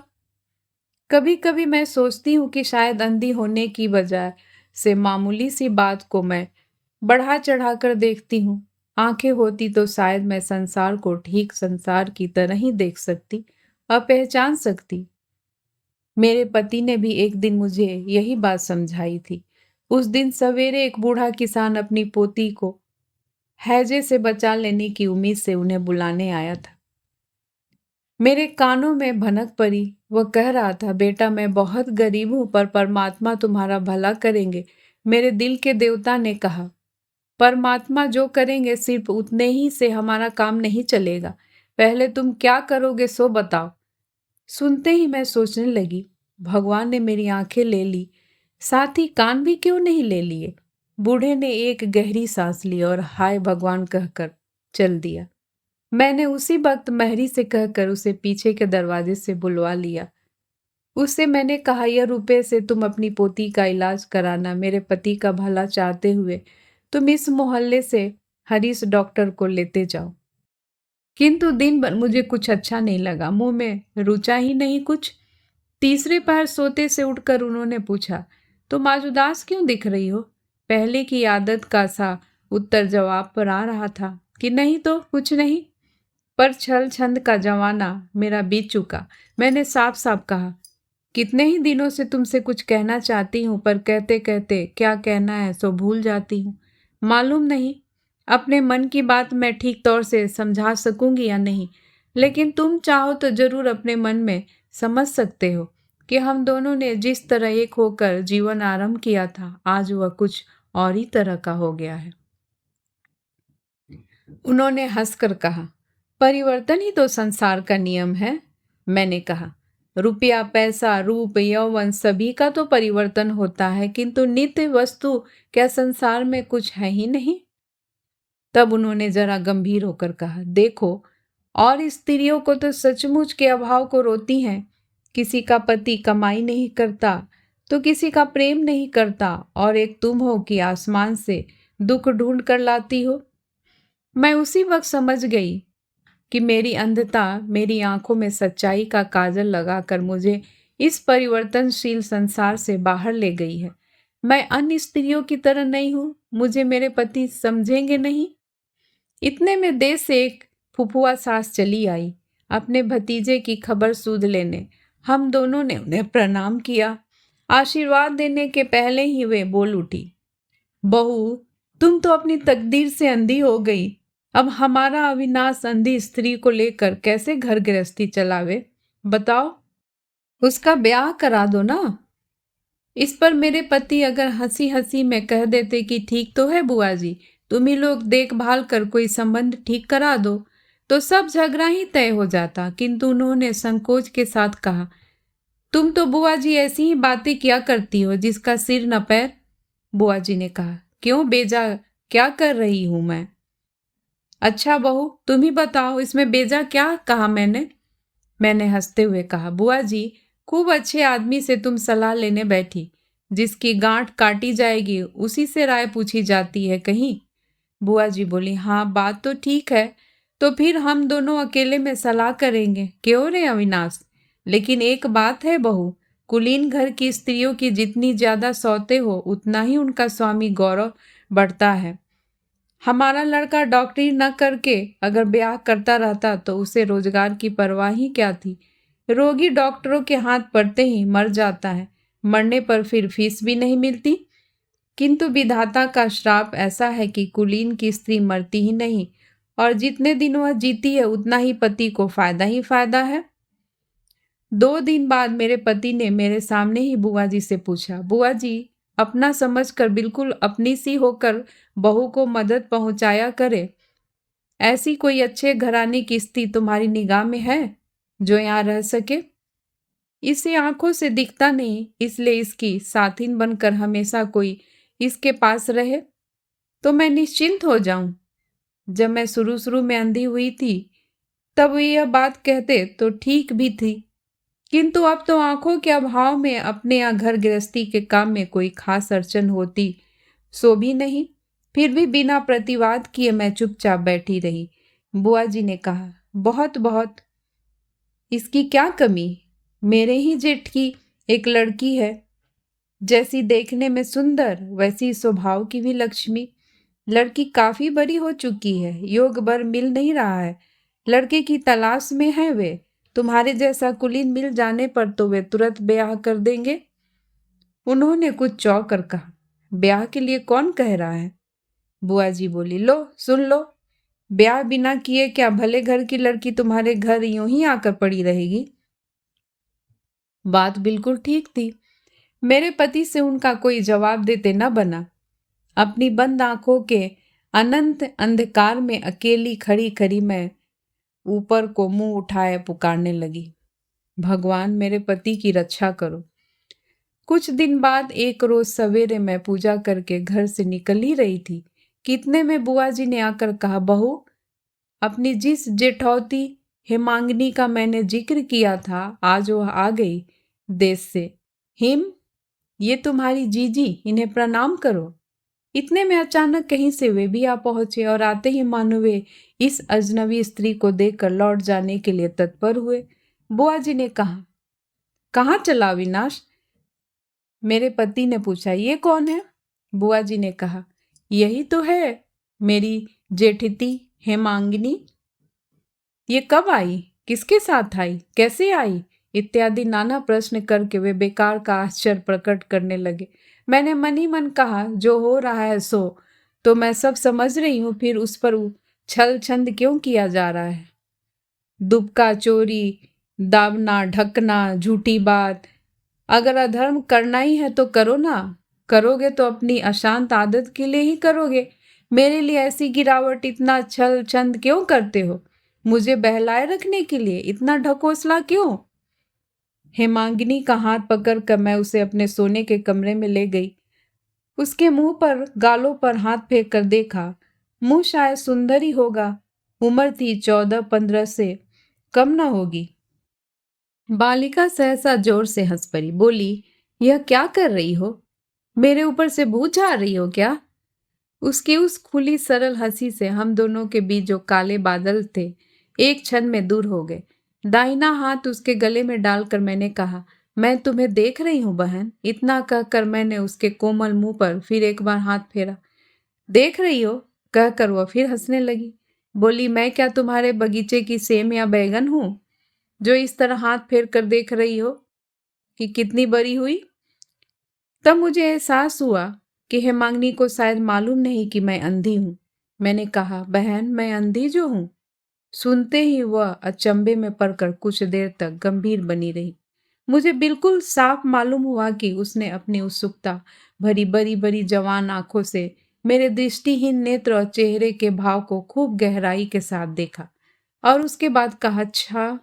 कभी कभी मैं सोचती हूँ कि शायद अंधी होने की वजह से मामूली सी बात को मैं बढ़ा चढ़ा कर देखती हूँ। आंखें होती तो शायद मैं संसार को ठीक संसार की तरह ही देख सकती और पहचान सकती। मेरे पति ने भी एक दिन मुझे यही बात समझाई थी। उस दिन सवेरे एक बूढ़ा किसान अपनी पोती को हैजे से बचा लेने की उम्मीद से उन्हें बुलाने आया था। मेरे कानों में भनक पड़ी। वह कह रहा था, बेटा मैं बहुत गरीब हूं पर परमात्मा तुम्हारा भला करेंगे। मेरे दिल के देवता ने कहा, परमात्मा जो करेंगे सिर्फ उतने ही से हमारा काम नहीं चलेगा। पहले तुम क्या करोगे सो बताओ। सुनते ही मैं सोचने लगी, भगवान ने मेरी आंखें ले ली, साथ ही कान भी क्यों नहीं ले लिए। बूढ़े ने एक गहरी सांस ली और हाय भगवान कहकर चल दिया। मैंने उसी वक्त महरी से कहकर उसे पीछे के दरवाजे से बुलवा लिया। उससे मैंने कहा, यह रुपए से तुम अपनी पोती का इलाज कराना। मेरे पति का भला चाहते हुए तुम इस मोहल्ले से हरीश डॉक्टर को लेते जाओ। किंतु दिन भर मुझे कुछ अच्छा नहीं लगा, मुंह में रुचा ही नहीं कुछ। तीसरे पहर सोते से उठकर उन्होंने पूछा, तुम आज उदास क्यों दिख रही हो। पहले की आदत का सा उत्तर जवाब पर आ रहा था कि नहीं तो कुछ नहीं, पर छल छंद का जमाना मेरा बीत चुका। मैंने साफ साफ कहा, कितने ही दिनों से तुमसे कुछ कहना चाहती हूँ पर कहते कहते क्या कहना है सो भूल जाती हूँ। मालूम नहीं अपने मन की बात मैं ठीक तौर से समझा सकूंगी या नहीं, लेकिन तुम चाहो तो जरूर अपने मन में समझ सकते हो कि हम दोनों ने जिस तरह एक होकर जीवन आरंभ किया था, आज वह कुछ और ही तरह का हो गया है। उन्होंने हंसकर कहा, परिवर्तन ही तो संसार का नियम है। मैंने कहा, रुपया पैसा रूप यौवन सभी का तो परिवर्तन होता है, किंतु नित्य वस्तु क्या संसार में कुछ है ही नहीं। तब उन्होंने जरा गंभीर होकर कहा, देखो और स्त्रियों को तो सचमुच के अभाव को रोती हैं। किसी का पति कमाई नहीं करता तो किसी का प्रेम नहीं करता, और एक तुम हो कि आसमान से दुख ढूंढ कर लाती हो। मैं उसी वक्त समझ गई कि मेरी अंधता मेरी आंखों में सच्चाई का काजल लगाकर मुझे इस परिवर्तनशील संसार से बाहर ले गई है। मैं अन्य स्त्रियों की तरह नहीं हूं, मुझे मेरे पति समझेंगे नहीं। इतने में देश से एक फुफुआ सास चली आई अपने भतीजे की खबर सूद लेने। हम दोनों ने उन्हें प्रणाम किया। आशीर्वाद देने के पहले ही वे बोल उठी, बहू तुम तो अपनी तकदीर से अंधी हो गई। अब हमारा अविनाश अंधी स्त्री को लेकर कैसे घर गृहस्थी चलावे, बताओ। उसका ब्याह करा दो ना। इस पर मेरे पति अगर हंसी हंसी में कह देते कि ठीक तो है बुआ जी, तुम ही लोग देखभाल कर कोई संबंध ठीक करा दो, तो सब झगड़ा ही तय हो जाता। किंतु उन्होंने संकोच के साथ कहा, तुम तो बुआ जी ऐसी ही बातें क्या करती हो जिसका सिर न पैर। बुआ जी ने कहा, क्यों बेजा क्या कर रही हूं मैं। अच्छा बहू तुम ही बताओ, इसमें बेजा क्या कहा मैंने हंसते हुए कहा, बुआ जी खूब अच्छे आदमी से तुम सलाह लेने बैठी, जिसकी गांठ काटी जाएगी उसी से राय पूछी जाती है कहीं। बुआ जी बोली, हाँ बात तो ठीक है, तो फिर हम दोनों अकेले में सलाह करेंगे, क्यों रे अविनाश। लेकिन एक बात है बहू, कुलीन घर की स्त्रियों की जितनी ज्यादा सौते हो उतना ही उनका स्वामी गौरव बढ़ता है। हमारा लड़का डॉक्टरी न करके अगर ब्याह करता रहता तो उसे रोजगार की परवाह ही क्या थी। रोगी डॉक्टरों के हाथ पड़ते ही मर जाता है, मरने पर फिर फीस भी नहीं मिलती। किंतु विधाता का श्राप ऐसा है कि कुलीन की स्त्री मरती ही नहीं, और जितने दिन वह जीती है उतना ही पति को फायदा ही फायदा है। 2 दिन बाद मेरे पति ने मेरे सामने ही बुआ जी से पूछा, बुआ जी अपना समझकर बिल्कुल अपनी सी होकर बहू को मदद पहुंचाया करे, ऐसी कोई अच्छे घराने की स्त्री तुम्हारी निगाह में है जो यहाँ रह सके। इसे आंखों से दिखता नहीं, इसलिए इसकी साथिन बनकर हमेशा कोई इसके पास रहे तो मैं निश्चिंत हो जाऊं। जब मैं शुरू शुरू में अंधी हुई थी तब वे यह बात कहते तो ठीक भी थी, किंतु अब तो आंखों के अभाव में अपने यहाँ घर गृहस्थी के काम में कोई खास अड़चन होती सो भी नहीं। फिर भी बिना प्रतिवाद किए मैं चुपचाप बैठी रही। बुआ जी ने कहा, बहुत बहुत, इसकी क्या कमी, मेरे ही जेठ की एक लड़की है, जैसी देखने में सुंदर वैसी स्वभाव की भी लक्ष्मी। लड़की काफी बड़ी हो चुकी है, योग बर मिल नहीं रहा है, लड़के की तलाश में है वे। तुम्हारे जैसा कुलीन मिल जाने पर तो वे तुरंत ब्याह कर देंगे। उन्होंने कुछ चौंक कर कहा, ब्याह के लिए कौन कह रहा है? बुआ जी बोली, लो सुन लो, ब्याह बिना किए क्या भले घर की लड़की तुम्हारे घर यूं ही आकर पड़ी रहेगी? बात बिल्कुल ठीक थी। मेरे पति से उनका कोई जवाब देते न बना। अपनी बंद आंखों के अनंत अंधकार में अकेली खड़ी खड़ी मैं ऊपर को मुंह उठाए पुकारने लगी, भगवान मेरे पति की रक्षा करो। कुछ दिन बाद एक रोज सवेरे मैं पूजा करके घर से निकल ही रही थी कि इतने में बुआ जी ने आकर कहा, बहू, अपनी जिस जेठौती हेमांगिनी का मैंने जिक्र किया था आज वो आ गई देश से। हिम, ये तुम्हारी जीजी, इन्हें प्रणाम करो। इतने में अचानक कहीं से वे भी आ पहुंचे और आते ही मानो वे इस अजनबी स्त्री को देखकर लौट जाने के लिए तत्पर हुए। बुआ जी ने कहा, कहाँ चला अविनाश? मेरे पति ने पूछा, ये कौन है? बुआ जी ने कहा, यही तो है मेरी जेठती हेमांगिनी। ये कब आई, किसके साथ आई, कैसे आई, इत्यादि नाना प्रश्न करके वे बेकार का आश्चर्य प्रकट करने लगे। मैंने मन ही मन कहा, जो हो रहा है सो तो मैं सब समझ रही हूँ, फिर उस पर छल छंद क्यों किया जा रहा है? दुबका, चोरी, दावना, ढकना, झूठी बात, अगर अधर्म करना ही है तो करो ना। करोगे तो अपनी अशांत आदत के लिए ही करोगे। मेरे लिए ऐसी गिरावट, इतना छल छंद क्यों करते हो? मुझे बहलाए रखने के लिए इतना ढकोसला क्यों? हेमांगिनी का हाथ पकड़कर मैं उसे अपने सोने के कमरे में ले गई। उसके मुंह पर, गालों पर हाथ फेंक कर देखा। मुंह शायद सुंदर ही होगा। उम्र थी 14-15 से कम न होगी। बालिका सहसा जोर से हंस पड़ी, बोली, यह क्या कर रही हो? मेरे ऊपर से भूत झाड़ रही हो क्या? उसकी उस खुली सरल हंसी से हम दोनों के बीच जो काले बादल थे एक क्षण में दूर हो गए। दाहिना हाथ उसके गले में डालकर मैंने कहा, मैं तुम्हें देख रही हूं बहन। इतना कहकर मैंने उसके कोमल मुंह पर फिर एक बार हाथ फेरा। देख रही हो, कहकर वह फिर हंसने लगी। बोली, मैं क्या तुम्हारे बगीचे की सेम या बैगन हूं जो इस तरह हाथ फेर कर देख रही हो कि कितनी बड़ी हुई? तब मुझे एहसास हुआ कि हेमांगिनी को शायद मालूम नहीं कि मैं अंधी हूं। मैंने कहा, बहन, मैं अंधी जो हूं? सुनते ही वह अचंभे में पड़कर कुछ देर तक गंभीर बनी रही। मुझे बिल्कुल साफ मालूम हुआ कि उसने अपनी उत्सुकता भरी बड़ी बड़ी जवान आंखों से मेरे दृष्टिहीन नेत्र और चेहरे के भाव को खूब गहराई के साथ देखा और उसके बाद कहा, अच्छा,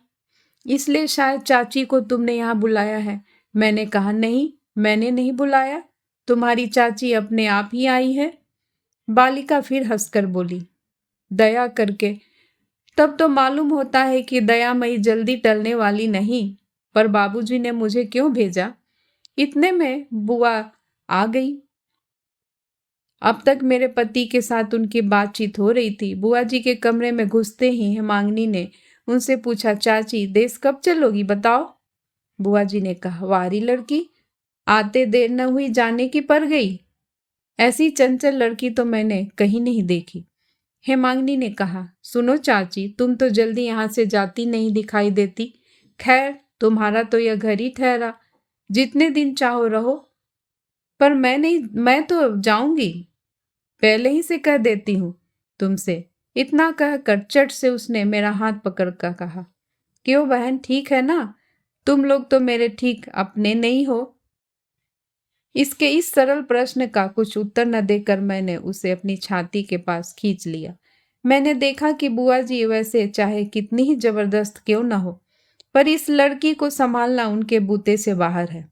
इसलिए शायद चाची को तुमने यहाँ बुलाया है। मैंने कहा, नहीं, मैंने नहीं बुलाया, तुम्हारी चाची अपने आप ही आई है। बालिका फिर हंसकर बोली, दया करके। तब तो मालूम होता है कि दयामयी जल्दी टलने वाली नहीं, पर बाबूजी ने मुझे क्यों भेजा? इतने में बुआ आ गई। अब तक मेरे पति के साथ उनकी बातचीत हो रही थी। बुआ जी के कमरे में घुसते ही हेमांगिनी ने उनसे पूछा, चाची, देश कब चलोगी, बताओ? बुआ जी ने कहा, वारी लड़की, आते देर न हुई जाने की पड़ गई। ऐसी चंचल लड़की तो मैंने कहीं नहीं देखी। हेमांगिनी ने कहा, सुनो चाची, तुम तो जल्दी यहाँ से जाती नहीं दिखाई देती। खैर, तुम्हारा तो यह घर ही ठहरा, जितने दिन चाहो रहो। पर मैं नहीं, मैं तो जाऊंगी, पहले ही से कह देती हूँ तुमसे। इतना कहकर चट से उसने मेरा हाथ पकड़ कर कहा, क्यों बहन, ठीक है ना? तुम लोग तो मेरे ठीक अपने नहीं हो। इसके इस सरल प्रश्न का कुछ उत्तर न देकर मैंने उसे अपनी छाती के पास खींच लिया। मैंने देखा कि बुआ जी वैसे चाहे कितनी ही जबरदस्त क्यों न हो, पर इस लड़की को संभालना उनके बूते से बाहर है।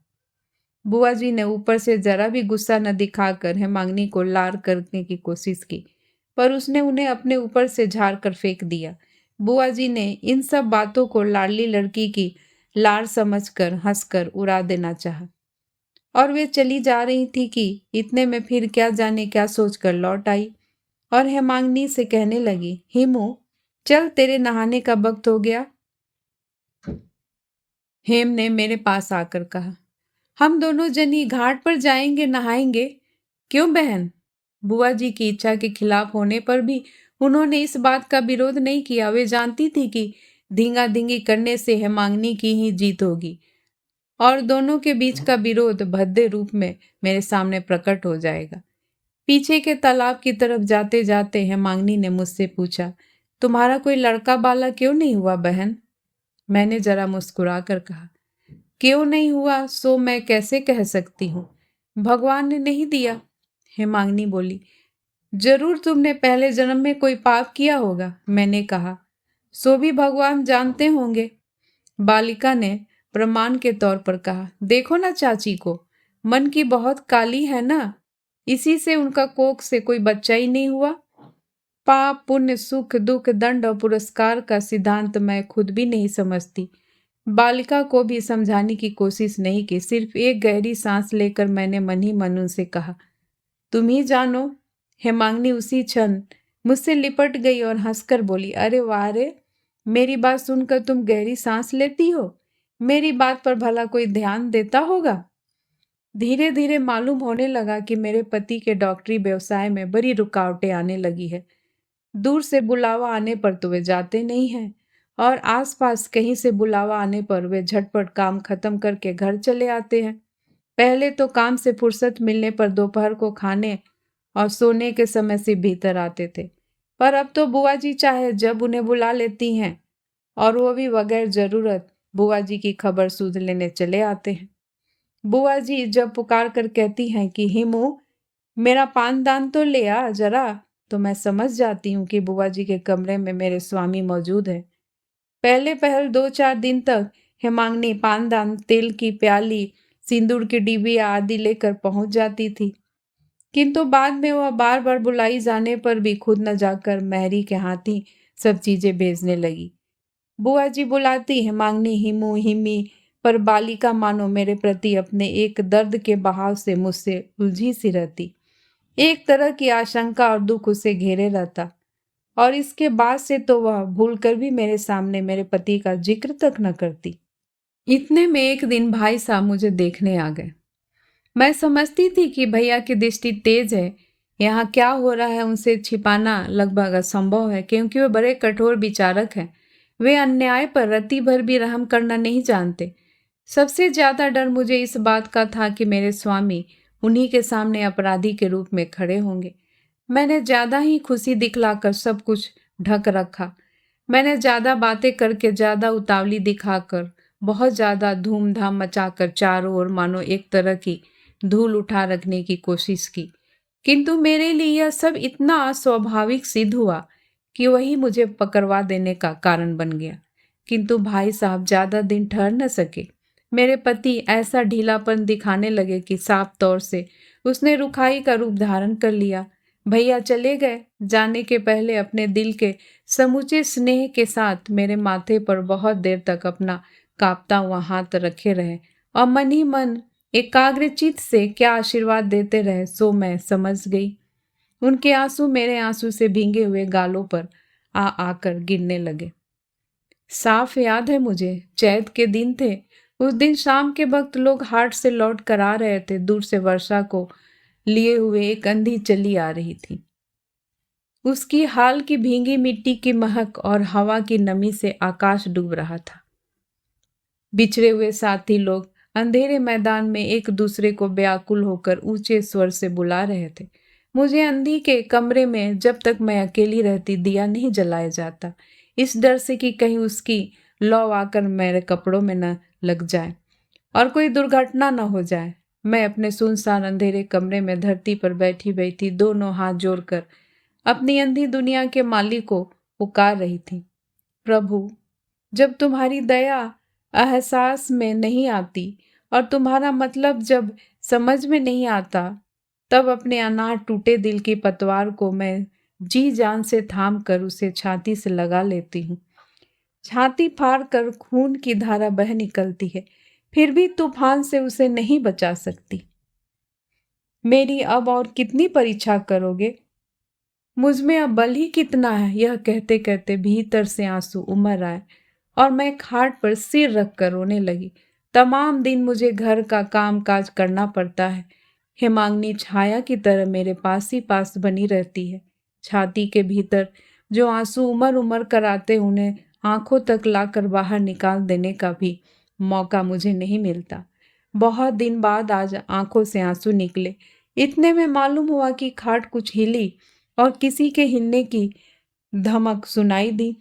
बुआ जी ने ऊपर से जरा भी गुस्सा न दिखाकर हेमांगिनी को लार करने की कोशिश की, पर उसने उन्हें अपने ऊपर से झाड़ कर फेंक दिया। बुआ जी ने इन सब बातों को लाडली लड़की की लार समझकर हंसकर उड़ा देना चाहा और वे चली जा रही थी कि इतने में फिर क्या जाने क्या सोचकर लौट आई और हेमांगिनी से कहने लगी, हिमू, चल, तेरे नहाने का वक्त हो गया। हेम ने मेरे पास आकर कहा, हम दोनों जनी घाट पर जाएंगे, नहाएंगे। क्यों बहन? बुआ जी की इच्छा के खिलाफ होने पर भी उन्होंने इस बात का विरोध नहीं किया। वे जानती थी कि धींगा धींगी करने से हेमांगनी की ही जीत होगी और दोनों के बीच का विरोध भद्दे रूप में मेरे सामने प्रकट हो जाएगा। पीछे के तालाब की तरफ जाते जाते हेमांगनी ने मुझसे पूछा, तुम्हारा कोई लड़का बाला क्यों नहीं हुआ बहन? मैंने जरा मुस्कुरा कर कहा, क्यों नहीं हुआ सो मैं कैसे कह सकती हूँ, भगवान ने नहीं दिया। हेमांगनी बोली, जरूर तुमने पहले जन्म में कोई पाप किया होगा। मैंने कहा, सो भी भगवान जानते होंगे। बालिका ने प्रमाण के तौर पर कहा, देखो ना चाची को, मन की बहुत काली है ना, इसी से उनका कोख से कोई बच्चा ही नहीं हुआ। पाप पुण्य सुख दुख दंड और पुरस्कार का सिद्धांत मैं खुद भी नहीं समझती। बालिका को भी समझाने की कोशिश नहीं की, सिर्फ एक गहरी सांस लेकर मैंने मन ही मन उनसे कहा, तुम ही जानो। हेमांगनी उसी क्षण मुझसे लिपट गई और हंसकर बोली, अरे वाह रे, मेरी बात सुनकर तुम गहरी सांस लेती हो, मेरी बात पर भला कोई ध्यान देता होगा। धीरे धीरे मालूम होने लगा कि मेरे पति के डॉक्टरी व्यवसाय में बड़ी रुकावटें आने लगी है। दूर से बुलावा आने पर तो वे जाते नहीं हैं और आसपास कहीं से बुलावा आने पर वे झटपट काम खत्म करके घर चले आते हैं। पहले तो काम से फुर्सत मिलने पर दोपहर को खाने और सोने के समय से भीतर आते थे, पर अब तो बुआ जी चाहे जब उन्हें बुला लेती हैं और वो भी बगैर जरूरत बुआ जी की खबर सूझ लेने चले आते हैं। बुआ जी जब पुकार कर कहती हैं कि हिमू, मेरा पानदान तो ले आ जरा, तो मैं समझ जाती हूँ कि बुआ जी के कमरे में मेरे स्वामी मौजूद है। पहले पहल 2-4 दिन तक हेमांगनी पानदान, तेल की प्याली, सिंदूर की डिबिया आदि लेकर पहुंच जाती थी, किंतु बाद में वह बार बार बुलाई जाने पर भी खुद न जाकर मैरी के हाथ ही सब चीजें भेजने लगी। बुआ जी बुलाती हेमांगनी हिमू हिमी, पर बालिका मानो मेरे प्रति अपने एक दर्द के बहाव से मुझसे उलझी सी रहती। एक तरह की आशंका और दुख उसे घेरे रहता और इसके बाद से तो वह भूलकर भी मेरे सामने मेरे पति का जिक्र तक न करती। इतने में एक दिन भाई साहब मुझे देखने आ गए। मैं समझती थी कि भैया की दृष्टि तेज है, यहाँ क्या हो रहा है उनसे छिपाना लगभग असंभव है, क्योंकि वे बड़े कठोर विचारक हैं। वे अन्याय पर रत्ती भर भी रहम करना नहीं जानते। सबसे ज्यादा डर मुझे इस बात का था कि मेरे स्वामी उन्हीं के सामने अपराधी के रूप में खड़े होंगे। मैंने ज्यादा ही खुशी दिखलाकर सब कुछ ढक रखा। मैंने ज्यादा बातें करके, ज्यादा उतावली दिखाकर, बहुत ज्यादा धूमधाम मचाकर चारों ओर मानो एक तरह की धूल उठा रखने की कोशिश की, किंतु मेरे लिए यह सब इतना अस्वाभाविक सिद्ध हुआ कि वही मुझे पकड़वा देने का कारण बन गया। किंतु भाई साहब ज्यादा दिन ठहर न सके। मेरे पति ऐसा ढीलापन दिखाने लगे कि साफ तौर से उसने रुखाई का रूप धारण कर लिया। भैया चले गए। जाने के पहले अपने दिल के समूचे स्नेह के साथ मेरे माथे पर बहुत देर तक अपना कांपता हुआ हाथ रखे रहे और मन ही मन एकाग्रचित से क्या आशीर्वाद देते रहे सो मैं समझ गई। उनके आंसू मेरे आंसू से भींगे हुए गालों पर आ आकर गिरने लगे। साफ याद है मुझे, चैत के दिन थे। उस दिन शाम के वक्त लोग हाट से लौट कर आ रहे थे। दूर से वर्षा को लिए हुए एक अंधी चली आ रही थी। उसकी हाल की भींगी मिट्टी की महक और हवा की नमी से आकाश डूब रहा था। बिछड़े हुए साथी लोग अंधेरे मैदान में एक दूसरे को व्याकुल होकर ऊंचे स्वर से बुला रहे थे। मुझे अंधी के कमरे में जब तक मैं अकेली रहती दिया नहीं जलाया जाता, इस डर से कि कहीं उसकी लौ आकर मेरे कपड़ों में न लग जाए और कोई दुर्घटना न हो जाए। मैं अपने सुनसान अंधेरे कमरे में धरती पर बैठी बैठी दोनों हाथ जोड़कर अपनी अंधी दुनिया के मालिक को पुकार रही थी, प्रभु, जब तुम्हारी दया एहसास में नहीं आती और तुम्हारा मतलब जब समझ में नहीं आता, तब अपने अनाथ टूटे दिल की पतवार को मैं जी जान से थाम कर उसे छाती से लगा लेती हूँ। छाती फाड़ कर खून की धारा बह निकलती है, फिर भी तूफान से उसे नहीं बचा सकती। मेरी अब और कितनी परीक्षा करोगे? मुझमें अब बल ही कितना है? यह कहते कहते भीतर से आंसू उमड़ आए और मैं खाट पर सिर रख कर रोने लगी। तमाम दिन मुझे घर का काम काज करना पड़ता है। हेमांगनी छाया की तरह मेरे पास ही पास बनी रहती है। छाती के भीतर जो आंसू उमड़ उमड़ कर आते उन्हें आंखों तक लाकर बाहर निकाल देने का भी मौका मुझे नहीं मिलता। बहुत दिन बाद आज आंखों से आंसू निकले। इतने में मालूम हुआ कि खाट कुछ हिली और किसी के हिलने की धमक सुनाई दी।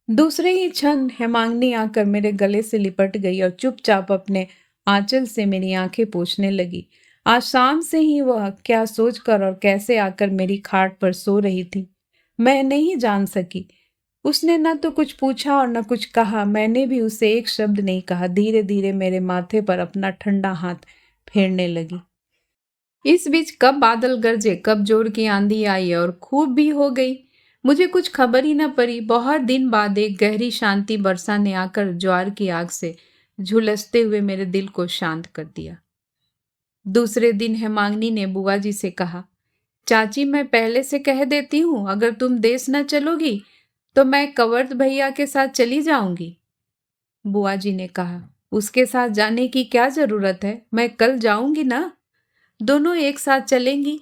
दूसरे ही क्षण हेमांगनी आकर मेरे गले से लिपट गई और चुपचाप अपने आंचल से मेरी आंखें पोंछने लगी। आज शाम से ही वह क्या सोचकर और कैसे आकर मेरी खाट पर सो रही थी, मैं नहीं जान सकी। उसने न तो कुछ पूछा और न कुछ कहा। मैंने भी उसे एक शब्द नहीं कहा। धीरे धीरे मेरे माथे पर अपना ठंडा हाथ फेरने लगी। इस बीच कब बादल गरजे, कब जोर की आंधी आई और खूब भी हो गई, मुझे कुछ खबर ही न पड़ी। बहुत दिन बाद एक गहरी शांति वर्षा ने आकर ज्वार की आग से झुलसते हुए मेरे दिल को शांत कर दिया। दूसरे दिन हेमांगनी ने बुआ जी से कहा, चाची मैं पहले से कह देती हूँ, अगर तुम देश न चलोगी तो मैं कंवर्त भैया के साथ चली जाऊंगी। बुआ जी ने कहा, उसके साथ जाने की क्या जरूरत है, मैं कल जाऊंगी ना, दोनों एक साथ चलेंगी।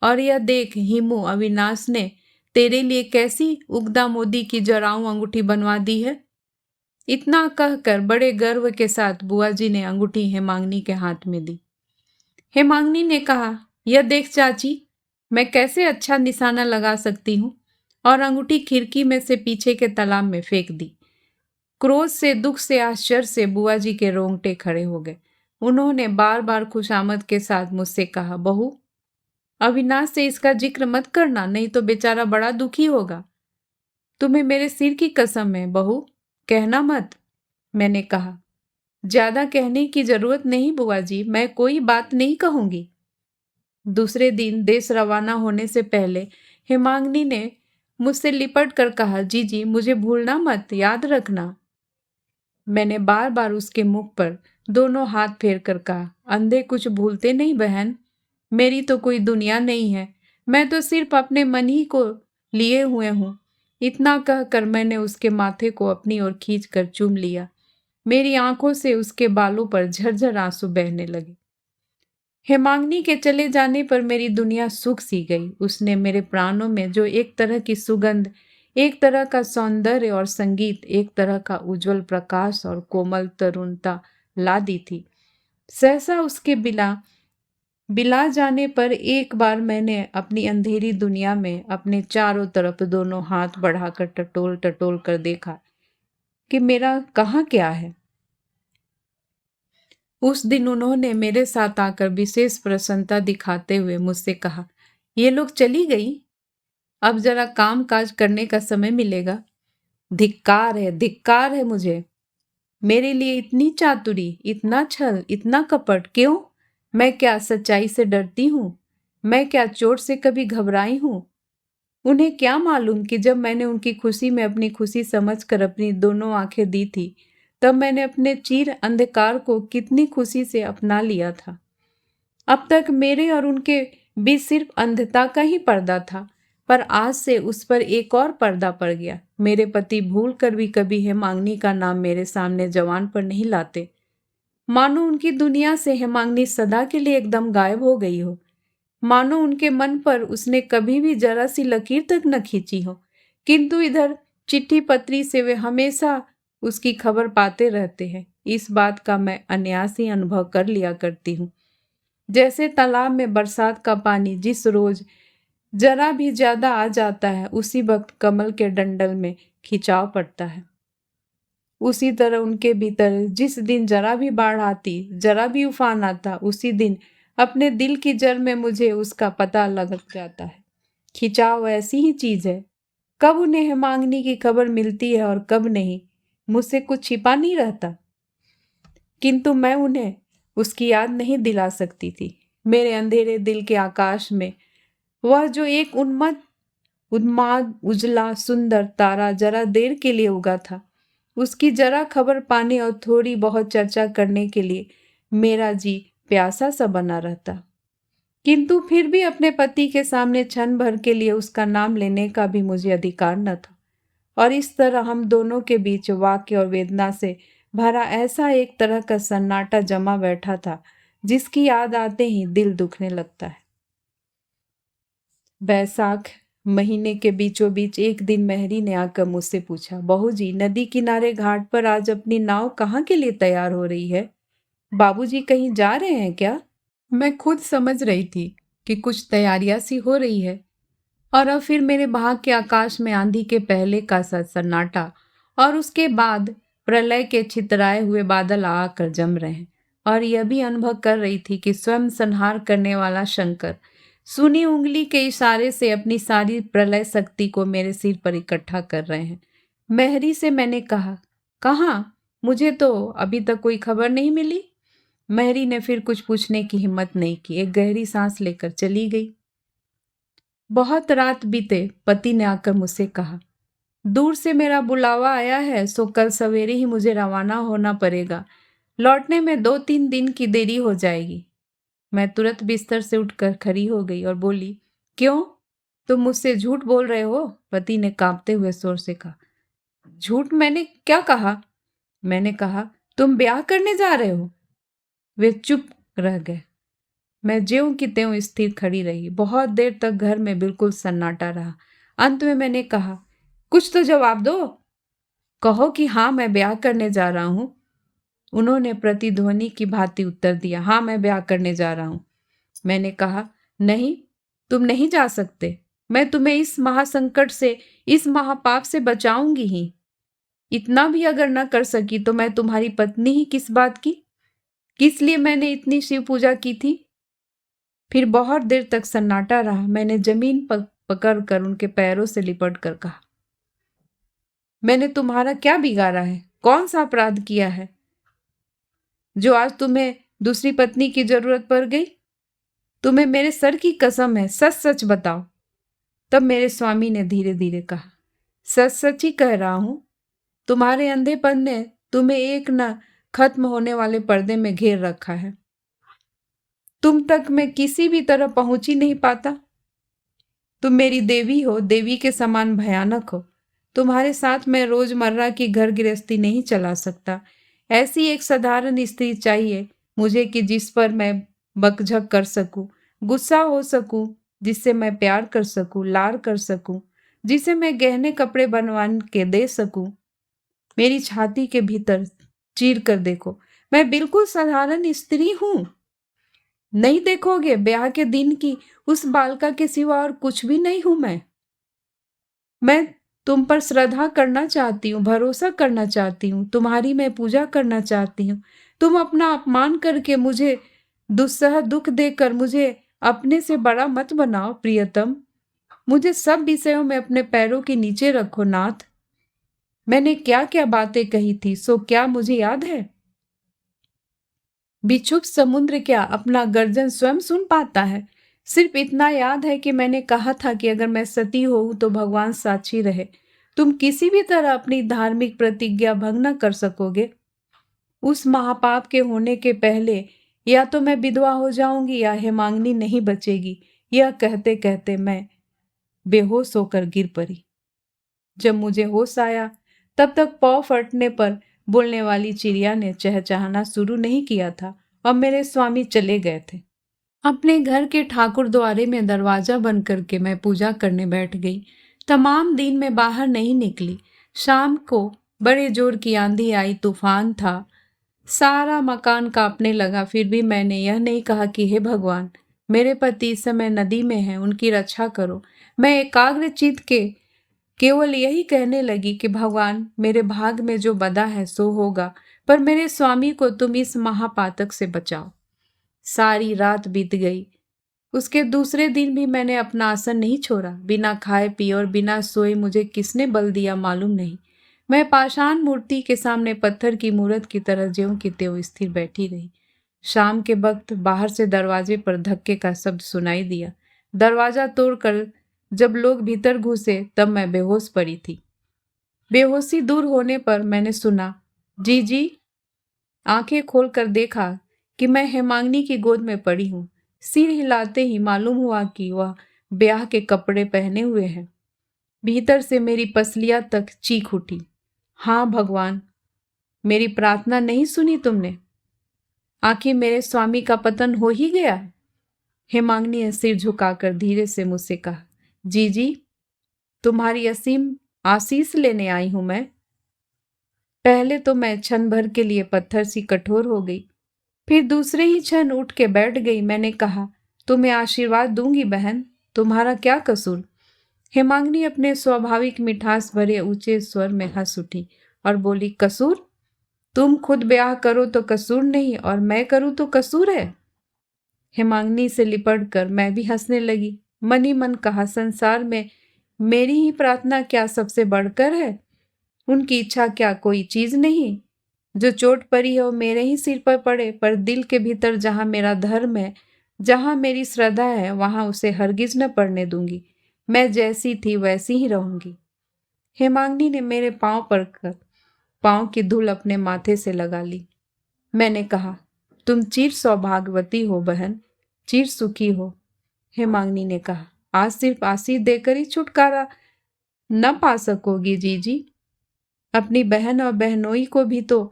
और यह देख हिमू, अविनाश ने तेरे लिए कैसी उगदा मोदी की जराऊ अंगूठी बनवा दी है। इतना कहकर बड़े गर्व के साथ बुआ जी ने अंगूठी हेमांगनी के हाथ में दी। हेमांगनी ने कहा, यह देख चाची, मैं कैसे अच्छा निशाना लगा सकती हूँ, और अंगूठी खिड़की में से पीछे के तालाब में फेंक दी। क्रोध से, दुख से, आश्चर्य से बुआ जी के रोंगटे खड़े हो गए। उन्होंने बार बार खुशामद के साथ मुझसे कहा, बहू अविनाश से इसका जिक्र मत करना, नहीं तो बेचारा बड़ा दुखी होगा। तुम्हें मेरे सिर की कसम है बहू, कहना मत। मैंने कहा, ज्यादा कहने की जरूरत नहीं बुआ जी, मैं कोई बात नहीं कहूंगी। दूसरे दिन देश रवाना होने से पहले हेमांगनी ने मुझसे लिपट कर कहा, जी जी मुझे भूलना मत, याद रखना। मैंने बार बार उसके मुख पर दोनों हाथ फेर कर कहा, अंधे कुछ भूलते नहीं बहन, मेरी तो कोई दुनिया नहीं है, मैं तो सिर्फ अपने मन ही को लिए हुए हूँ। इतना कहकर मैंने उसके माथे को अपनी ओर खींच कर चूम लिया। मेरी आंखों से उसके बालों पर झरझर आंसू बहने लगे। हेमांगनी के चले जाने पर मेरी दुनिया सूख सी गई। उसने मेरे प्राणों में जो एक तरह की सुगंध, एक तरह का सौंदर्य और संगीत, एक तरह का उज्जवल प्रकाश और कोमल तरुणता ला दी थी, सहसा उसके बिला जाने पर एक बार मैंने अपनी अंधेरी दुनिया में अपने चारों तरफ दोनों हाथ बढ़ाकर टटोल टटोल कर देखा कि मेरा कहाँ क्या है। उस दिन उन्होंने मेरे साथ आकर विशेष प्रसन्नता दिखाते हुए मुझसे कहा, ये लोग चली गई, अब जरा काम काज करने का समय मिलेगा। धिक्कार है मुझे। मेरे लिए इतनी चातुरी, इतना छल, इतना कपट क्यों? मैं क्या सच्चाई से डरती हूँ? मैं क्या चोट से कभी घबराई हूँ? उन्हें क्या मालूम कि जब मैंने उनकी खुशी में अपनी खुशी समझकर अपनी दोनों आंखें दी थी, तब मैंने अपने चीर अंधकार को कितनी खुशी से अपना लिया था। अब तक मेरे और उनके बीच सिर्फ अंधता का ही पर्दा था, पर आज से उस पर एक और पर्दा पड़ गया। मेरे पति भूल कर भी कभी हेमांगनी का नाम मेरे सामने जवान पर नहीं लाते, मानो उनकी दुनिया से हेमांगनी सदा के लिए एकदम गायब हो गई हो, मानो उनके मन पर उसने कभी भी जरा सी लकीर तक न खींची हो। किंतु इधर चिट्ठी पत्री से वे हमेशा उसकी खबर पाते रहते हैं। इस बात का मैं अनायास ही अनुभव कर लिया करती हूँ। जैसे तालाब में बरसात का पानी जिस रोज जरा भी ज्यादा आ जाता है, उसी वक्त कमल के डंडल में खिंचाव पड़ता है। उसी तरह उनके भीतर जिस दिन जरा भी बाढ़ आती, जरा भी उफान आता, उसी दिन अपने दिल की जड़ में मुझे उसका पता लग जाता है। खिंचाव ऐसी ही चीज है, कब उन्हें हेमांगनी की खबर मिलती है और कब नहीं, मुझसे कुछ छिपा नहीं रहता। किंतु मैं उन्हें उसकी याद नहीं दिला सकती थी। मेरे अंधेरे दिल के आकाश में वह जो एक उन्माद उजला सुंदर तारा जरा देर के लिए उगा था, उसकी जरा खबर पाने और थोड़ी बहुत चर्चा करने के लिए मेरा जी प्यासा सा बना रहता। किंतु फिर भी अपने पति के सामने क्षण भर के लिए उसका नाम लेने का भी मुझे अधिकार न था। और इस तरह हम दोनों के बीच वाक्य और वेदना से भरा ऐसा एक तरह का सन्नाटा जमा बैठा था, जिसकी याद आते ही दिल दुखने लगता है। बैसाख महीने के बीचों बीच एक दिन मेहरी ने आकर मुझसे पूछा, बहू जी, नदी किनारे घाट पर आज अपनी नाव कहाँ के लिए तैयार हो रही है? बाबूजी कहीं जा रहे हैं क्या? मैं खुद समझ रही थी कि कुछ तैयारियां सी हो रही है, और अब फिर मेरे भाग के आकाश में आंधी के पहले का सा सन्नाटा और उसके बाद प्रलय के छितराए हुए बादल आकर जम रहे हैं। और यह भी अनुभव कर रही थी कि स्वयं संहार करने वाला शंकर सुनी उंगली के इशारे से अपनी सारी प्रलय शक्ति को मेरे सिर पर इकट्ठा कर रहे हैं। मेहरी से मैंने कहा, कहाँ? मुझे तो अभी तक कोई खबर नहीं मिली। मेहरी ने फिर कुछ पूछने की हिम्मत नहीं की, एक गहरी सांस लेकर चली गई। बहुत रात बीते, पति ने आकर मुझसे कहा, दूर से मेरा बुलावा आया है, सो कल सवेरे ही मुझे रवाना होना पड़ेगा। लौटने में 2-3 दिन की देरी हो जाएगी। मैं तुरंत बिस्तर से उठकर खड़ी हो गई और बोली, क्यों? तुम मुझसे झूठ बोल रहे हो? पति ने कांपते हुए स्वर से कहा। झूठ? मैंने क्या कहा? मैंने कहा, तुम ब्याह करने जा रहे हो। वे चुप रह गए। मैं ज्यों की त्यों स्थिर खड़ी रही। बहुत देर तक घर में बिल्कुल सन्नाटा रहा। अंत में मैंने कहा, कुछ तो जवाब दो। कहो कि हाँ, मैं ब्याह करने जा रहा हूँ। उन्होंने प्रतिध्वनि की भांति उत्तर दिया, हाँ, मैं ब्याह करने जा रहा हूँ। मैंने कहा, नहीं, तुम नहीं जा सकते। मैं तुम्हें इस महासंकट से, इस महापाप से बचाऊंगी ही। इतना भी अगर न कर सकी तो मैं तुम्हारी पत्नी ही किस बात की? किस लिए मैंने इतनी शिव पूजा की थी? फिर बहुत देर तक सन्नाटा रहा। मैंने जमीन पकड़ कर उनके पैरों से लिपट कर कहा, मैंने तुम्हारा क्या बिगाड़ा है? कौन सा अपराध किया है जो आज तुम्हें दूसरी पत्नी की जरूरत पड़ गई? तुम्हें मेरे सर की कसम है, सच सच बताओ। तब मेरे स्वामी ने धीरे धीरे कहा, सच सच ही कह रहा हूं। तुम्हारे अंधेपन ने तुम्हें एक न खत्म होने वाले पर्दे में घेर रखा है। तुम तक मैं किसी भी तरह पहुंच ही नहीं पाता। तुम मेरी देवी हो, देवी के समान भयानक हो। तुम्हारे साथ मैं रोजमर्रा की घर गृहस्थी नहीं चला सकता। ऐसी एक साधारण स्त्री चाहिए मुझे कि जिस पर मैं बकझक कर सकूं, गुस्सा हो सकूं, जिससे मैं प्यार कर सकूं, लार कर सकूं, जिसे मैं गहने कपड़े बनवा के दे सकूं। मेरी छाती के भीतर चीर कर देखो, मैं बिल्कुल साधारण स्त्री हूं। नहीं देखोगे, ब्याह के दिन की उस बालिका के सिवा और कुछ भी नहीं हूं मैं तुम पर श्रद्धा करना चाहती हूँ, भरोसा करना चाहती हूँ, तुम्हारी मैं पूजा करना चाहती हूँ। तुम अपना अपमान करके मुझे दुस्सह दुख देकर मुझे अपने से बड़ा मत बनाओ प्रियतम। मुझे सब विषयों में अपने पैरों के नीचे रखो नाथ। मैंने क्या क्या बातें कही थी, सो क्या मुझे याद है? बिछुप समुद्र क्या अपना गर्जन स्वयं सुन पाता है? सिर्फ इतना याद है कि मैंने कहा था कि अगर मैं सती हूं तो भगवान साक्षी रहे, तुम किसी भी तरह अपनी धार्मिक प्रतिज्ञा भंग न कर सकोगे। उस महापाप के होने के पहले या तो मैं विधवा हो जाऊंगी या हेमांगनी नहीं बचेगी। यह कहते कहते मैं बेहोश होकर गिर पड़ी। जब मुझे होश आया तब तक पौ फटने पर बोलने वाली चिड़िया ने चहचहाना शुरू नहीं किया था और मेरे स्वामी चले गए थे। अपने घर के ठाकुर द्वारे में दरवाजा बंद करके मैं पूजा करने बैठ गई। तमाम दिन में बाहर नहीं निकली। शाम को बड़े जोर की आंधी आई, तूफान था, सारा मकान कांपने लगा। फिर भी मैंने यह नहीं कहा कि हे भगवान, मेरे पति इस समय नदी में हैं, उनकी रक्षा करो। मैं एकाग्र चित्त के केवल यही कहने लगी कि भगवान, मेरे भाग में जो बदा है सो होगा, पर मेरे स्वामी को तुम इस महापातक से बचाओ। सारी रात बीत गई। उसके दूसरे दिन भी मैंने अपना आसन नहीं छोड़ा। बिना खाए पिए और बिना सोए मुझे किसने बल दिया मालूम नहीं। मैं पाषाण मूर्ति के सामने पत्थर की मूरत की तरह ज्यों की त्यों स्थिर बैठी रही। शाम के वक्त बाहर से दरवाजे पर धक्के का शब्द सुनाई दिया। दरवाजा तोड़कर जब लोग भीतर घुसे तब मैं बेहोश पड़ी थी। बेहोशी दूर होने पर मैंने सुना, जी जी। आंखें खोलकर देखा कि मैं हेमांगनी की गोद में पड़ी हूँ। सिर हिलाते ही मालूम हुआ कि वह ब्याह के कपड़े पहने हुए है। भीतर से मेरी पसलियां तक चीख उठी, हाँ भगवान, मेरी प्रार्थना नहीं सुनी तुमने? आखिर मेरे स्वामी का पतन हो ही गया है। हेमांगनी ने सिर झुकाकर धीरे से मुझसे कहा, जी जी, तुम्हारी असीम आशीष लेने आई हूं मैं। पहले तो मैं क्षण भर के लिए पत्थर सी कठोर हो गई, फिर दूसरे ही क्षण उठ के बैठ गई। मैंने कहा, तुम्हें आशीर्वाद दूंगी बहन, तुम्हारा क्या कसूर। हेमांगनी अपने स्वाभाविक मिठास भरे ऊंचे स्वर में हंस उठी और बोली, कसूर? तुम खुद ब्याह करो तो कसूर नहीं, और मैं करूं तो कसूर है? हेमांगनी से लिपट कर मैं भी हंसने लगी। मन ही मन कहा, संसार में मेरी ही प्रार्थना क्या सबसे बढ़कर है? उनकी इच्छा क्या कोई चीज नहीं? जो चोट पड़ी है वो मेरे ही सिर पर पड़े, पर दिल के भीतर जहां मेरा धर्म है, जहां मेरी श्रद्धा है, वहां उसे हरगिज न पड़ने दूंगी। मैं जैसी थी वैसी ही रहूंगी। हेमांगनी ने मेरे पांव पर कर पांव की धूल अपने माथे से लगा ली। मैंने कहा, तुम चिर सौभाग्यवती हो बहन, चिर सुखी हो। हेमांगनी ने कहा, आज सिर्फ आशीष देकर ही छुटकारा न पा सकोगी जीजी। अपनी बहन और बहनोई को भी तो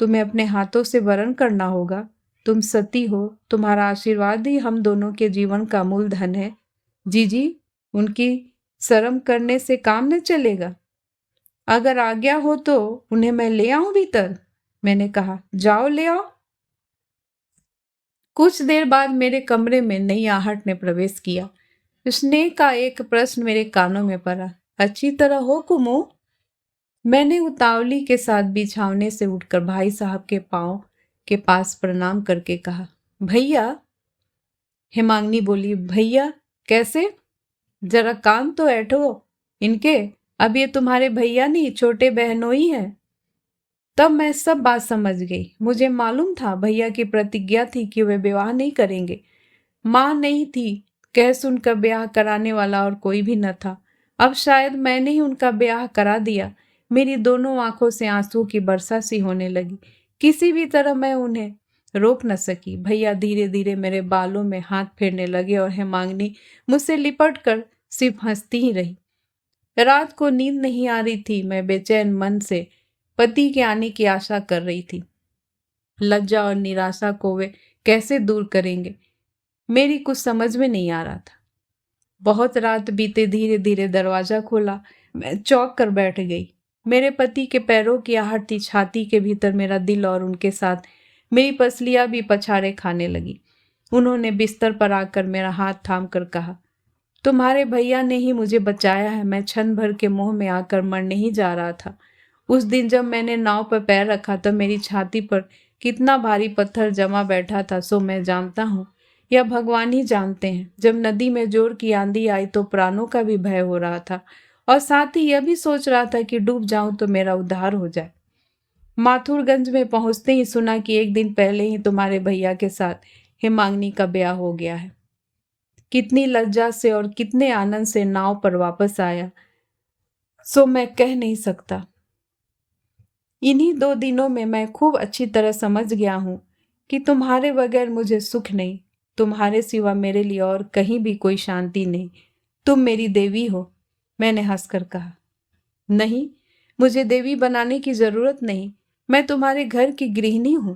तुम्हें अपने हाथों से वरण करना होगा। तुम सती हो, तुम्हारा आशीर्वाद ही हम दोनों के जीवन का मूल धन है। जीजी, उनकी शर्म करने से काम न चलेगा। अगर आज्ञा हो तो उन्हें मैं ले आऊं भीतर। मैंने कहा, जाओ ले आओ। कुछ देर बाद मेरे कमरे में नई आहट ने प्रवेश किया। स्नेह का एक प्रश्न मेरे कानों में पड़ा, अच्छी तरह हो कुमो? मैंने उतावली के साथ बिछावने से उठकर भाई साहब के पांव के पास प्रणाम करके कहा, भैया। हेमांगनी बोली, भैया कैसे? जरा कान तो ऐठो इनके, अब ये तुम्हारे भैया नहीं छोटे बहनोई हैं। तब मैं सब बात समझ गई। मुझे मालूम था भैया की प्रतिज्ञा थी कि वे विवाह नहीं करेंगे। मां नहीं थी, कह सुनकर ब्याह कराने वाला और कोई भी न था। अब शायद मैंने ही उनका ब्याह करा दिया। मेरी दोनों आंखों से आंसू की वर्षा सी होने लगी। किसी भी तरह मैं उन्हें रोक न सकी। भैया धीरे धीरे मेरे बालों में हाथ फेरने लगे और हेमांगनी मुझसे लिपट कर सिर्फ हंसती ही रही। रात को नींद नहीं आ रही थी। मैं बेचैन मन से पति के आने की आशा कर रही थी। लज्जा और निराशा को वे कैसे दूर करेंगे, मेरी कुछ समझ में नहीं आ रहा था। बहुत रात बीते, धीरे धीरे दरवाजा खोला। मैं चौंक कर बैठ गई। मेरे पति के पैरों की आहट थी। छाती के भीतर मेरा दिल और उनके साथ मेरी पसलियां भी पछाड़े खाने लगी। उन्होंने बिस्तर पर आकर मेरा हाथ थाम कर कहा, तुम्हारे भैया ने ही मुझे बचाया है। मैं क्षण भर के मोह में आकर मरने ही जा रहा था। उस दिन जब मैंने नाव पर पैर रखा तो मेरी छाती पर कितना भारी पत्थर जमा बैठा था, सो मैं जानता हूँ, यह भगवान ही जानते हैं। जब नदी में जोर की आंधी आई तो प्राणों का भी भय हो रहा था, और साथ ही यह भी सोच रहा था कि डूब जाऊं तो मेरा उद्धार हो जाए। माथुरगंज में पहुंचते ही सुना कि एक दिन पहले ही तुम्हारे भैया के साथ हेमांगनी का ब्याह हो गया है। कितनी लज्जा से और कितने आनंद से नाव पर वापस आया, सो मैं कह नहीं सकता। इन्हीं 2 दिनों में मैं खूब अच्छी तरह समझ गया हूं कि तुम्हारे बगैर मुझे सुख नहीं, तुम्हारे सिवा मेरे लिए और कहीं भी कोई शांति नहीं। तुम मेरी देवी हो। मैंने हंसकर कहा, नहीं, मुझे देवी बनाने की जरूरत नहीं। मैं तुम्हारे घर की गृहिणी हूं।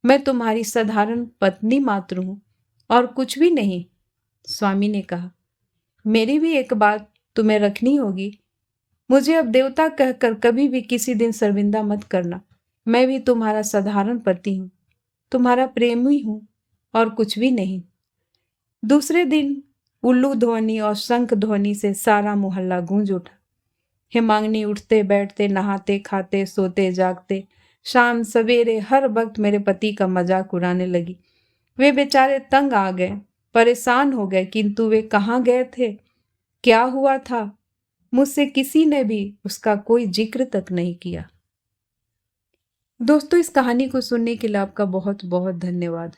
मैं तुम्हारी साधारण पत्नी मात्र हूं और कुछ भी नहीं। स्वामी ने कहा, मेरी भी एक बात तुम्हें रखनी होगी। मुझे अब देवता कहकर कभी भी किसी दिन शर्मिंदा मत करना। मैं भी तुम्हारा साधारण पति हूं, तुम्हारा प्रेमी हूं और कुछ भी नहीं। दूसरे दिन उल्लू ध्वनि और शंख ध्वनि से सारा मोहल्ला गूंज उठा। हेमांगनी उठते बैठते, नहाते खाते, सोते जागते, शाम सवेरे हर वक्त मेरे पति का मजाक उड़ाने लगी। वे बेचारे तंग आ गए, परेशान हो गए, किंतु वे कहाँ गए थे, क्या हुआ था, मुझसे किसी ने भी उसका कोई जिक्र तक नहीं किया। दोस्तों, इस कहानी को सुनने के लिए आपका बहुत बहुत धन्यवाद।